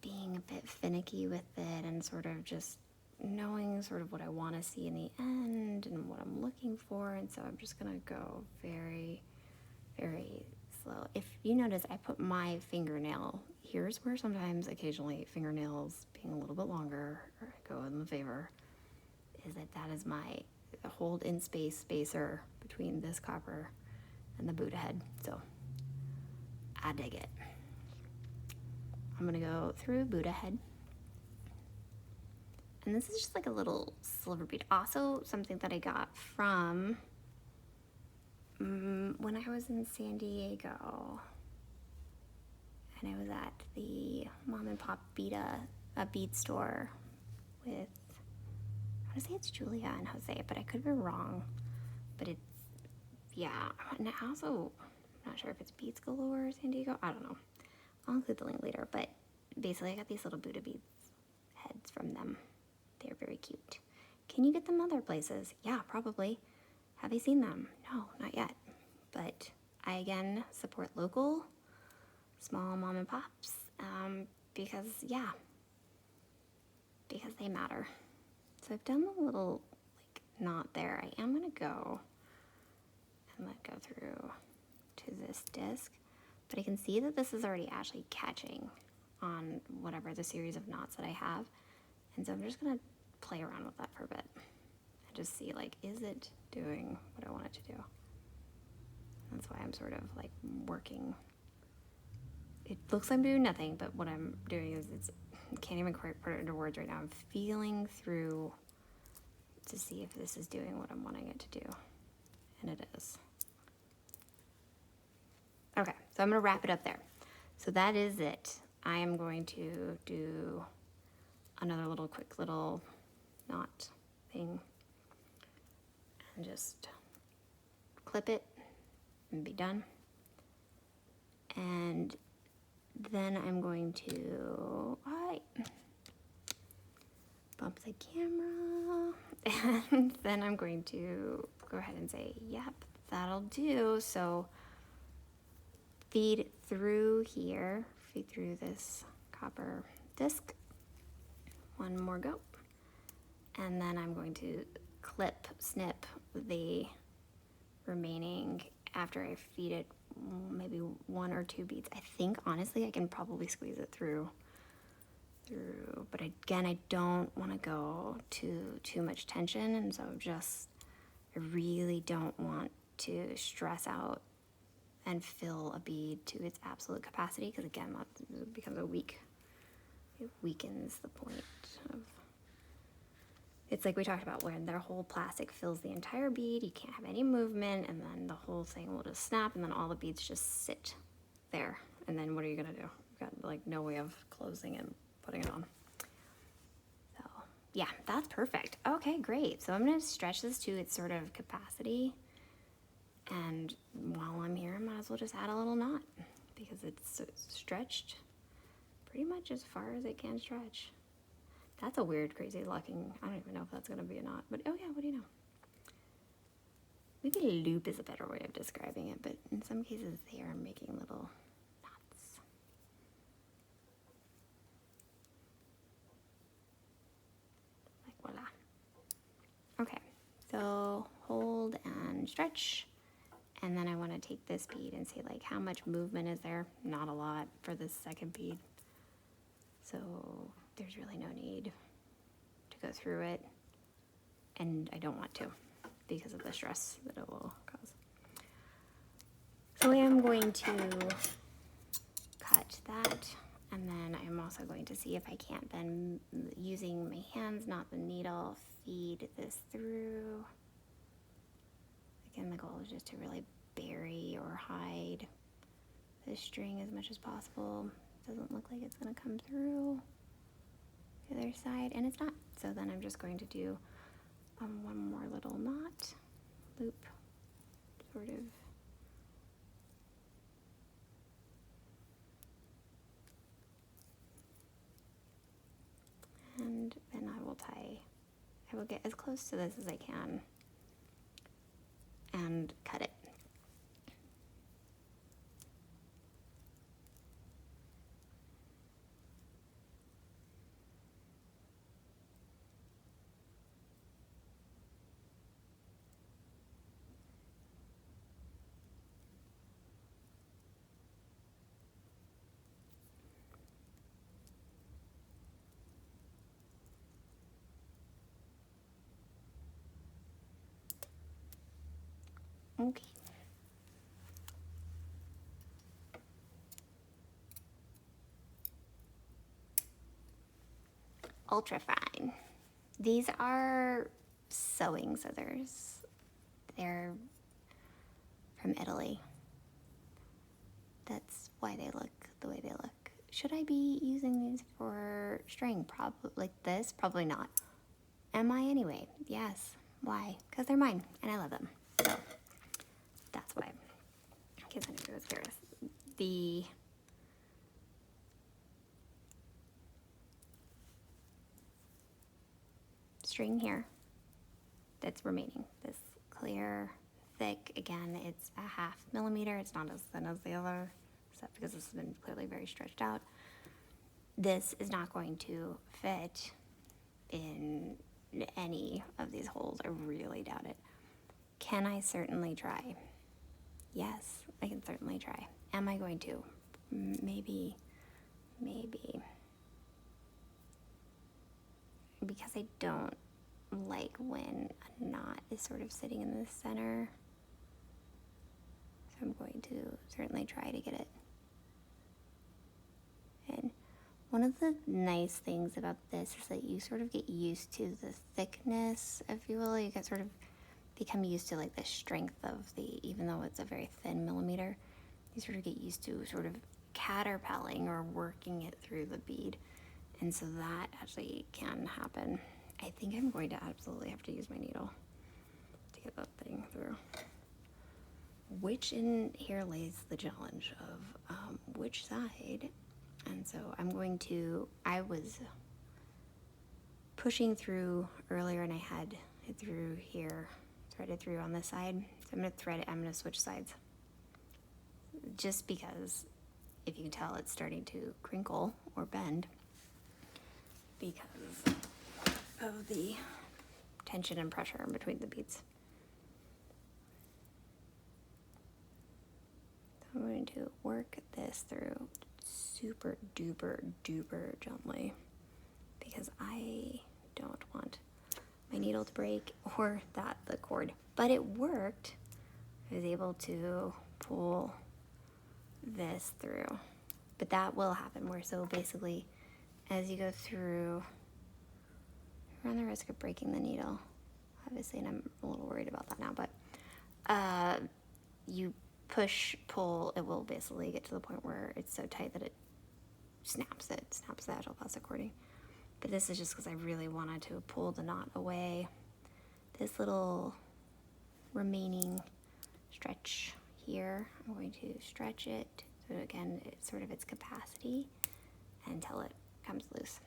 being a bit finicky with it and sort of just knowing sort of what I want to see in the end and what I'm looking for. And so I'm just gonna go very, very slow. If you notice, I put my fingernail, here's where sometimes occasionally fingernails being a little bit longer go in the favor, is that is my hold in space spacer between this copper and the Buddha head. So I dig it. I'm gonna go through Buddha head. And this is just like a little silver bead. Also something that I got from when I was in San Diego. And I was at the mom and pop bead store with, I want to say it's Julia and Jose, but I could be wrong. But it's, yeah. And I also, I'm not sure if it's Beads Galore San Diego. I don't know. I'll include the link later. But basically I got these little Buddha beads heads from them. They're very cute. Can you get them other places? Yeah, probably. Have you seen them? No, not yet. But I, again, support local, small mom and pops, because they matter. So I've done a little, like, knot there. I am going to go and let go through to this disc. But I can see that this is already actually catching on whatever the series of knots that I have. And so I'm just going to play around with that for a bit and just see, like, is it doing what I want it to do? That's why I'm sort of like working. It looks like I'm doing nothing, but what I'm doing is I can't even quite put it into words right now. I'm feeling through to see if this is doing what I'm wanting it to do. And it is. Okay, so I'm going to wrap it up there. So that is it. I am going to do another little quick little knot thing and just clip it and be done. And then I'm going to bump the camera, and then I'm going to go ahead and say, yep, that'll do. So feed through here, feed through this copper disc. One more go. And then I'm going to snip the remaining after I feed it maybe 1 or 2 beads. I think, honestly, I can probably squeeze it through. But again, I don't want to go to too much tension, and so I really don't want to stress out and fill a bead to its absolute capacity, because again, that becomes it weakens the point of, it's like we talked about, when their whole plastic fills the entire bead, you can't have any movement, and then the whole thing will just snap, and then all the beads just sit there. And then what are you gonna do? You've got like no way of closing and putting it on. So yeah, that's perfect. Okay, great. So I'm gonna stretch this to its sort of capacity, and while I'm here, I might as well just add a little knot, because it's stretched pretty much as far as it can stretch. That's a weird, crazy looking, I don't even know if that's going to be a knot, but oh yeah, what do you know? Maybe a loop is a better way of describing it, but in some cases they are making little knots. Like voila. Okay, so hold and stretch, and then I want to take this bead and see like how much movement is there. Not a lot for this second bead. So there's really no need to go through it, and I don't want to because of the stress that it will cause. So I am going to cut that, And then I'm also going to see if I can't then, using my hands, not the needle, feed this through. Again, the goal is just to really bury or hide the string as much as possible. Doesn't look like it's going to come through the other side, and it's not. So then I'm just going to do one more little knot, loop, sort of. And then I will get as close to this as I can and cut it. Okay. Ultra fine. These are sewing scissors. They're from Italy. That's why they look the way they look. Should I be using these for string? Probably like this? Probably not. Am I anyway? Yes. Why? Because they're mine and I love them. So that's why. In case anybody was curious. The string here that's remaining, this clear, thick, again, it's a 1/2 millimeter. It's not as thin as the other stuff because this has been clearly very stretched out. This is not going to fit in any of these holes. I really doubt it. Can I certainly try? Yes, I can certainly try. Am I going to? Maybe. Because I don't like when a knot is sort of sitting in the center. So I'm going to certainly try to get it in. One of the nice things about this is that you sort of get used to the thickness, if you will. You get sort of become used to like the strength of the, even though it's a very thin millimeter, you sort of get used to sort of caterpilling or working it through the bead. And so that actually can happen. I think I'm going to absolutely have to use my needle to get that thing through. Which in here lays the challenge of which side. And so I'm going to, I was pushing through earlier and I had it through here, threaded through on this side. So I'm going to thread it, I'm going to switch sides. Just because, if you can tell, it's starting to crinkle or bend because of the tension and pressure in between the beads. So I'm going to work this through super duper gently because I don't want my needle to break or the cord. But it worked. I was able to pull this through. But that will happen where, so basically, as you go through, you run the risk of breaking the needle, obviously, and I'm a little worried about that now, but you push, pull, it will basically get to the point where it's so tight that it snaps the agile plastic cording. But this is just because I really wanted to pull the knot away. This little remaining stretch here, I'm going to stretch it so again, it's sort of its capacity until it comes loose,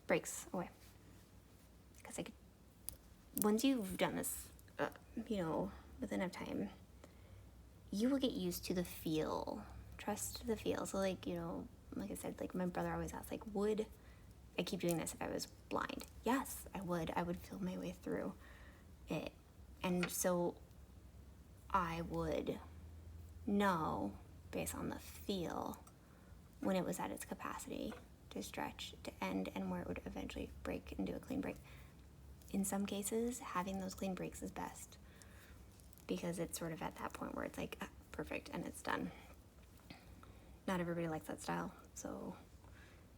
breaks away. Because I could, once you've done this, with enough time, you will get used to the feel. Trust the feel. So like I said, like my brother always asks, like, would I keep doing this if I was blind? Yes, I would. I would feel my way through it. And so I would know, based on the feel, when it was at its capacity to stretch, to end, and where it would eventually break and do a clean break. In some cases, having those clean breaks is best because it's sort of at that point where it's like, perfect, and it's done. Not everybody likes that style, so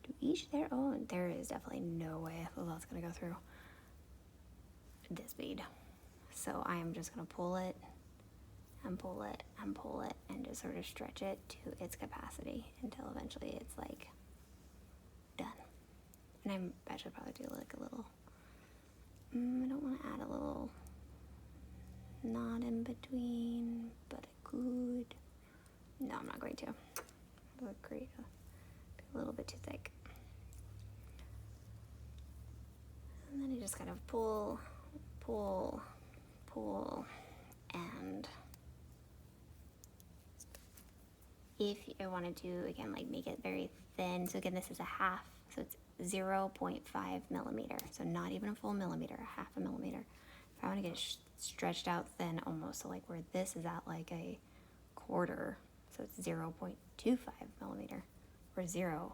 To each their own. There is definitely no way that's going to go through this bead. So I am just going to pull it and pull it and pull it and just sort of stretch it to its capacity until eventually it's like done. And I should probably do like a little, I don't want to add a little knot in between, but I could. No, I'm not going to. It would create a little bit too thick. And then you just kind of pull, pull, pull, and if I wanted to, again, like make it very thin, so again, this is a half, so it's 0.5 millimeter, so not even a full millimeter, a half a millimeter. If I want to get it stretched out thin almost, so like where this is at like a quarter, so it's 0.25 millimeter, or 0.025,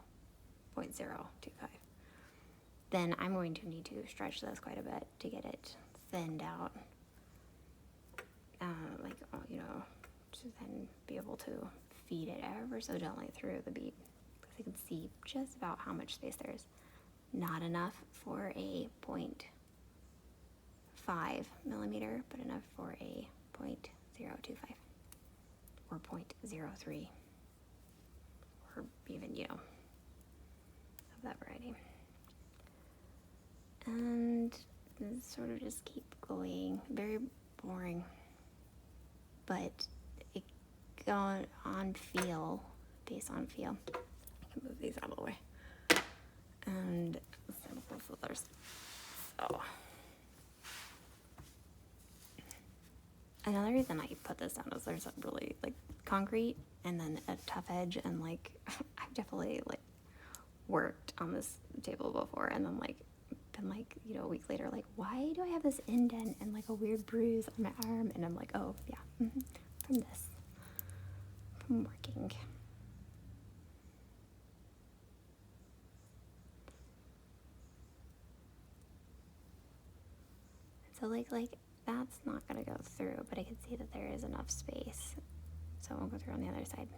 then I'm going to need to stretch this quite a bit to get it thinned out, like, you know, to then be able to feed it ever so gently through the bead, because you can see just about how much space there is. Not enough for a 0.5 millimeter, but enough for a 0.025 or 0.03, or even, you know, of that variety. And sort of just keep going. Very boring, but it going on feel, based on feel. I can move these out of the way. And samples of others. So another reason I put this down is there's a really like concrete and then a tough edge, and like I've definitely like worked on this table before and then like been like, you know, a week later, like, why do I have this indent and like a weird bruise on my arm? And I'm like, oh yeah, from this, from working. So like that's not gonna go through, but I can see that there is enough space, so it won't go through on the other side.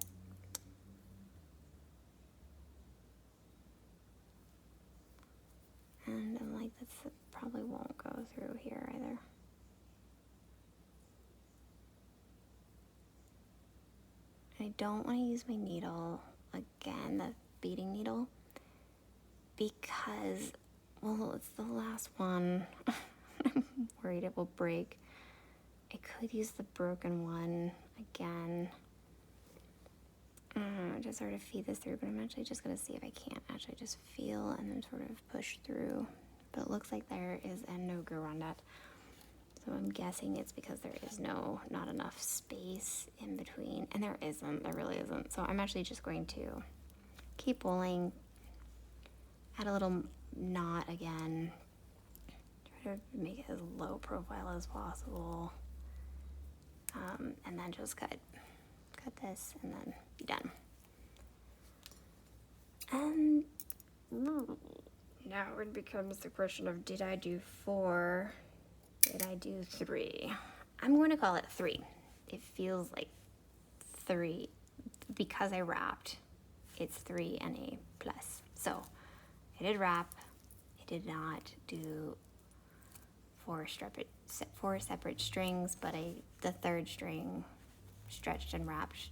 And I'm like, this probably won't go through here either. I don't want to use my needle again, the beading needle, because, well, it's the last one. I'm worried it will break. I could use the broken one again to sort of feed this through, but I'm actually just going to see if I can't actually just feel and then sort of push through. But it looks like there is a no-go around that. So I'm guessing it's because there is not enough space in between. And there isn't, there really isn't. So I'm actually just going to keep pulling, add a little knot again, try to make it as low profile as possible, and then just cut this and then be done. And now it becomes the question of, did I do 4? Did I do 3? I'm going to call it 3. It feels like 3 because I wrapped. It's 3 and a plus. So I did wrap. I did not do 4 separate strings, but the third string stretched and wrapped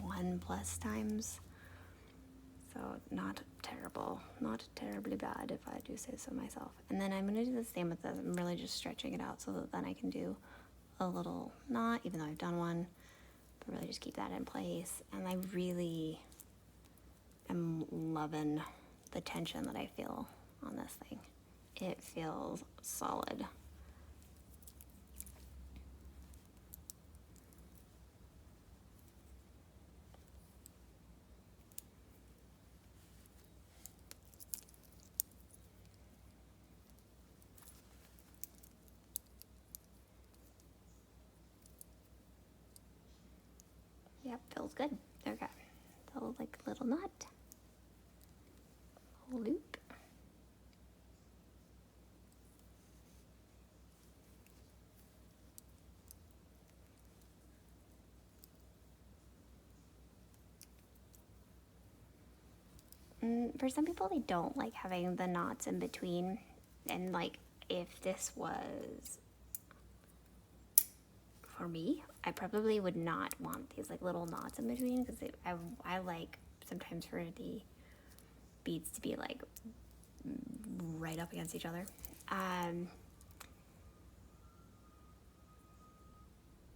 1+ times. So not terrible, not terribly bad if I do say so myself. And then I'm going to do the same with this. I'm really just stretching it out so that then I can do a little knot, even though I've done one, but really just keep that in place. And I really am loving the tension that I feel on this thing. It feels solid. Yep, feels good. Okay, so like a little knot, loop. For some people, they don't like having the knots in between. And like, if this was for me, I probably would not want these like little knots in between, because I like sometimes for the beads to be like right up against each other.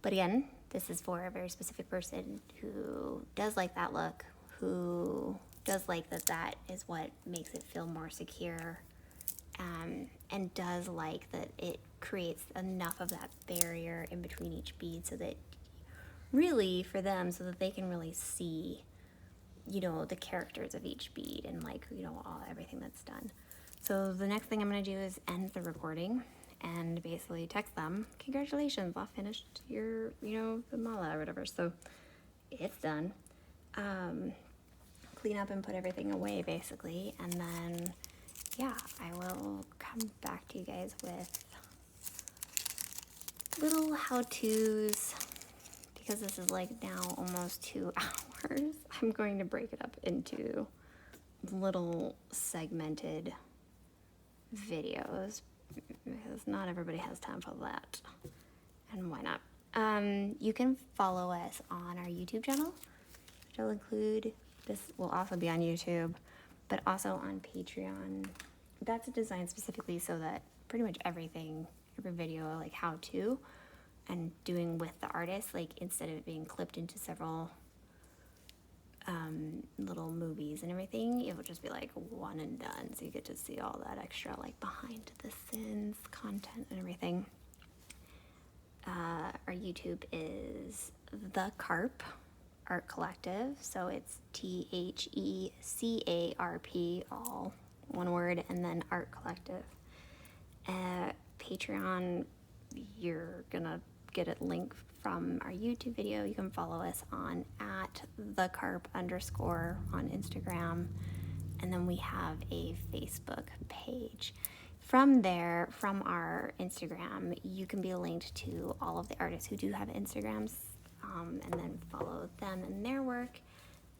But again, this is for a very specific person who does like that look, who does like that is what makes it feel more secure, and does like that it creates enough of that barrier in between each bead, so that really for them, so that they can really see, the characters of each bead and like, everything that's done. So the next thing I'm going to do is end the recording and basically text them, congratulations, I finished your, the mala or whatever. So it's done. Clean up and put everything away basically. And then, yeah, I will come back to you guys with little how-tos, because this is like now almost 2 hours. I'm going to break it up into little segmented videos, because not everybody has time for that, and why not? You can follow us on our YouTube channel, which I'll include. This will also be on YouTube, but also on Patreon. That's designed specifically so that pretty much every video, like how to, and doing with the artist, like instead of it being clipped into several little movies and everything, it will just be like one and done, so you get to see all that extra like behind the scenes content and everything. Our YouTube is TheCARP Art Collective, so it's TheCarp, all one word, and then Art Collective. Patreon, you're gonna get a link from our YouTube video. You can follow us on @thecarp_ on Instagram, and then we have a Facebook page. From there, from our Instagram, you can be linked to all of the artists who do have Instagrams, and then follow them and their work.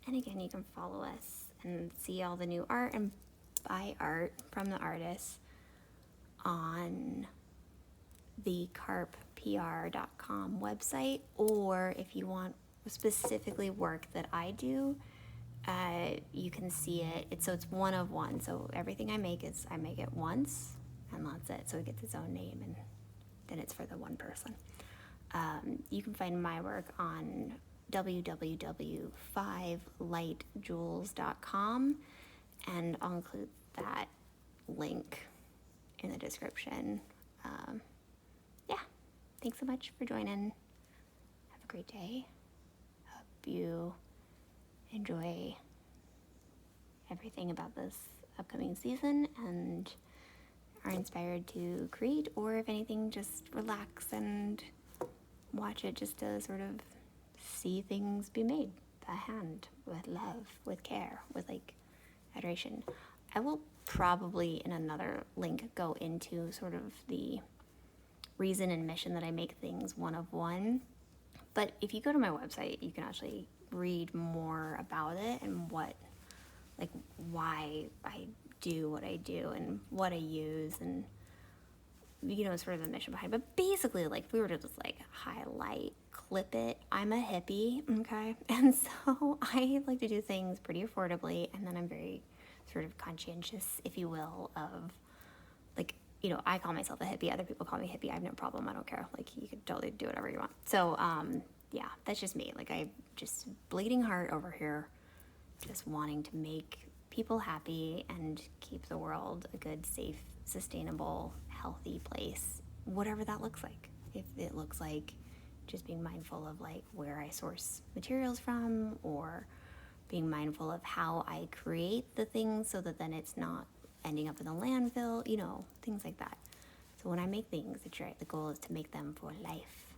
And again, you can follow us and see all the new art and buy art from the artists on the carppr.com website, or if you want specifically work that I do, you can see it. So it's one of one. So everything I make it once, and that's it. So it gets its own name, and then it's for the one person. You can find my work on www.5lightjewels.com, and I'll include that link in the description. Yeah, thanks so much for joining. Have a great day. Hope you enjoy everything about this upcoming season and are inspired to create, or if anything, just relax and watch it just to sort of see things be made by hand, with love, with care, with like adoration. I will probably in another link go into sort of the reason and mission that I make things one of one. But if you go to my website, you can actually read more about it and why I do what I do and what I use, and sort of the mission behind it. But basically, like, if we were to just like highlight, clip it, I'm a hippie, okay? And so I like to do things pretty affordably, and then I'm very sort of conscientious, if you will, of like, I call myself a hippie, other people call me hippie, I have no problem, I don't care, like, you can totally do whatever you want. So yeah, that's just me. Like, I just bleeding heart over here, just wanting to make people happy and keep the world a good, safe, sustainable, healthy place, whatever that looks like. If it looks like just being mindful of like where I source materials from, or being mindful of how I create the things so that then it's not ending up in the landfill, things like that. So when I make things, the goal is to make them for life,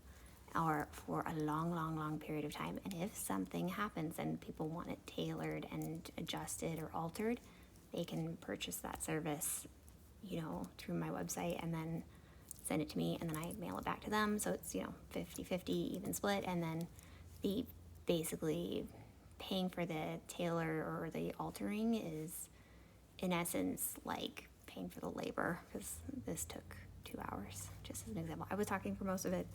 or for a long, long, long period of time. And if something happens and people want it tailored and adjusted or altered, they can purchase that service, through my website, and then send it to me, and then I mail it back to them. So it's, 50-50 even split, and then the basically paying for the tailor or the altering is in essence like paying for the labor, because this took 2 hours, just as an example. I was talking for most of it,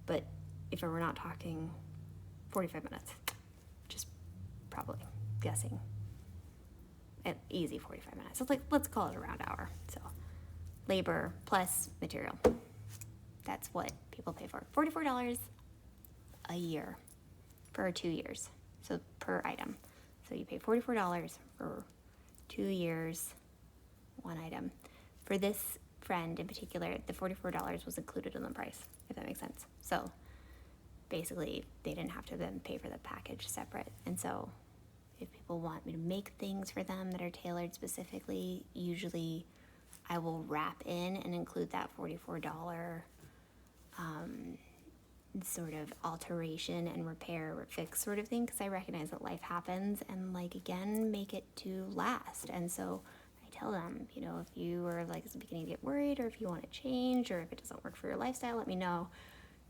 but if I were not talking, 45 minutes, just probably guessing. At easy 45 minutes. So like, let's call it a round hour. So labor plus material. That's what people pay for. $44 a year for 2 years. So per item. So you pay $44 for 2 years, one item. For this friend in particular, the $44 was included in the price, if that makes sense. So basically, they didn't have to then pay for the package separate. And so if people want me to make things for them that are tailored specifically, usually I will wrap in and include that $44 sort of alteration and repair or fix sort of thing, because I recognize that life happens, and like, again, make it to last. And so I tell them, you know, if you are like at the beginning to get worried, or if you want to change, or if it doesn't work for your lifestyle, let me know,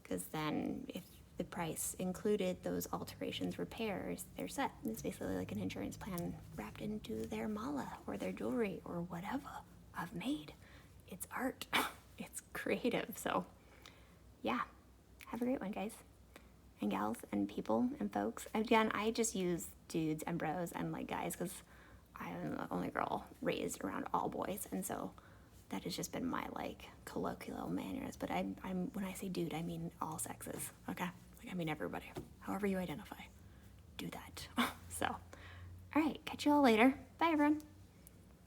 because then if the price included those alterations, repairs, they're set. It's basically like an insurance plan wrapped into their mala or their jewelry or whatever I've made. It's art. It's creative. So yeah, have a great one, guys and gals and people and folks. Again, I just use dudes and bros and like guys, because I'm the only girl raised around all boys, and so that has just been my like colloquial manners. But I'm when I say dude, I mean all sexes. Okay, like I mean everybody. However you identify, do that. So, all right, catch you all later. Bye, everyone.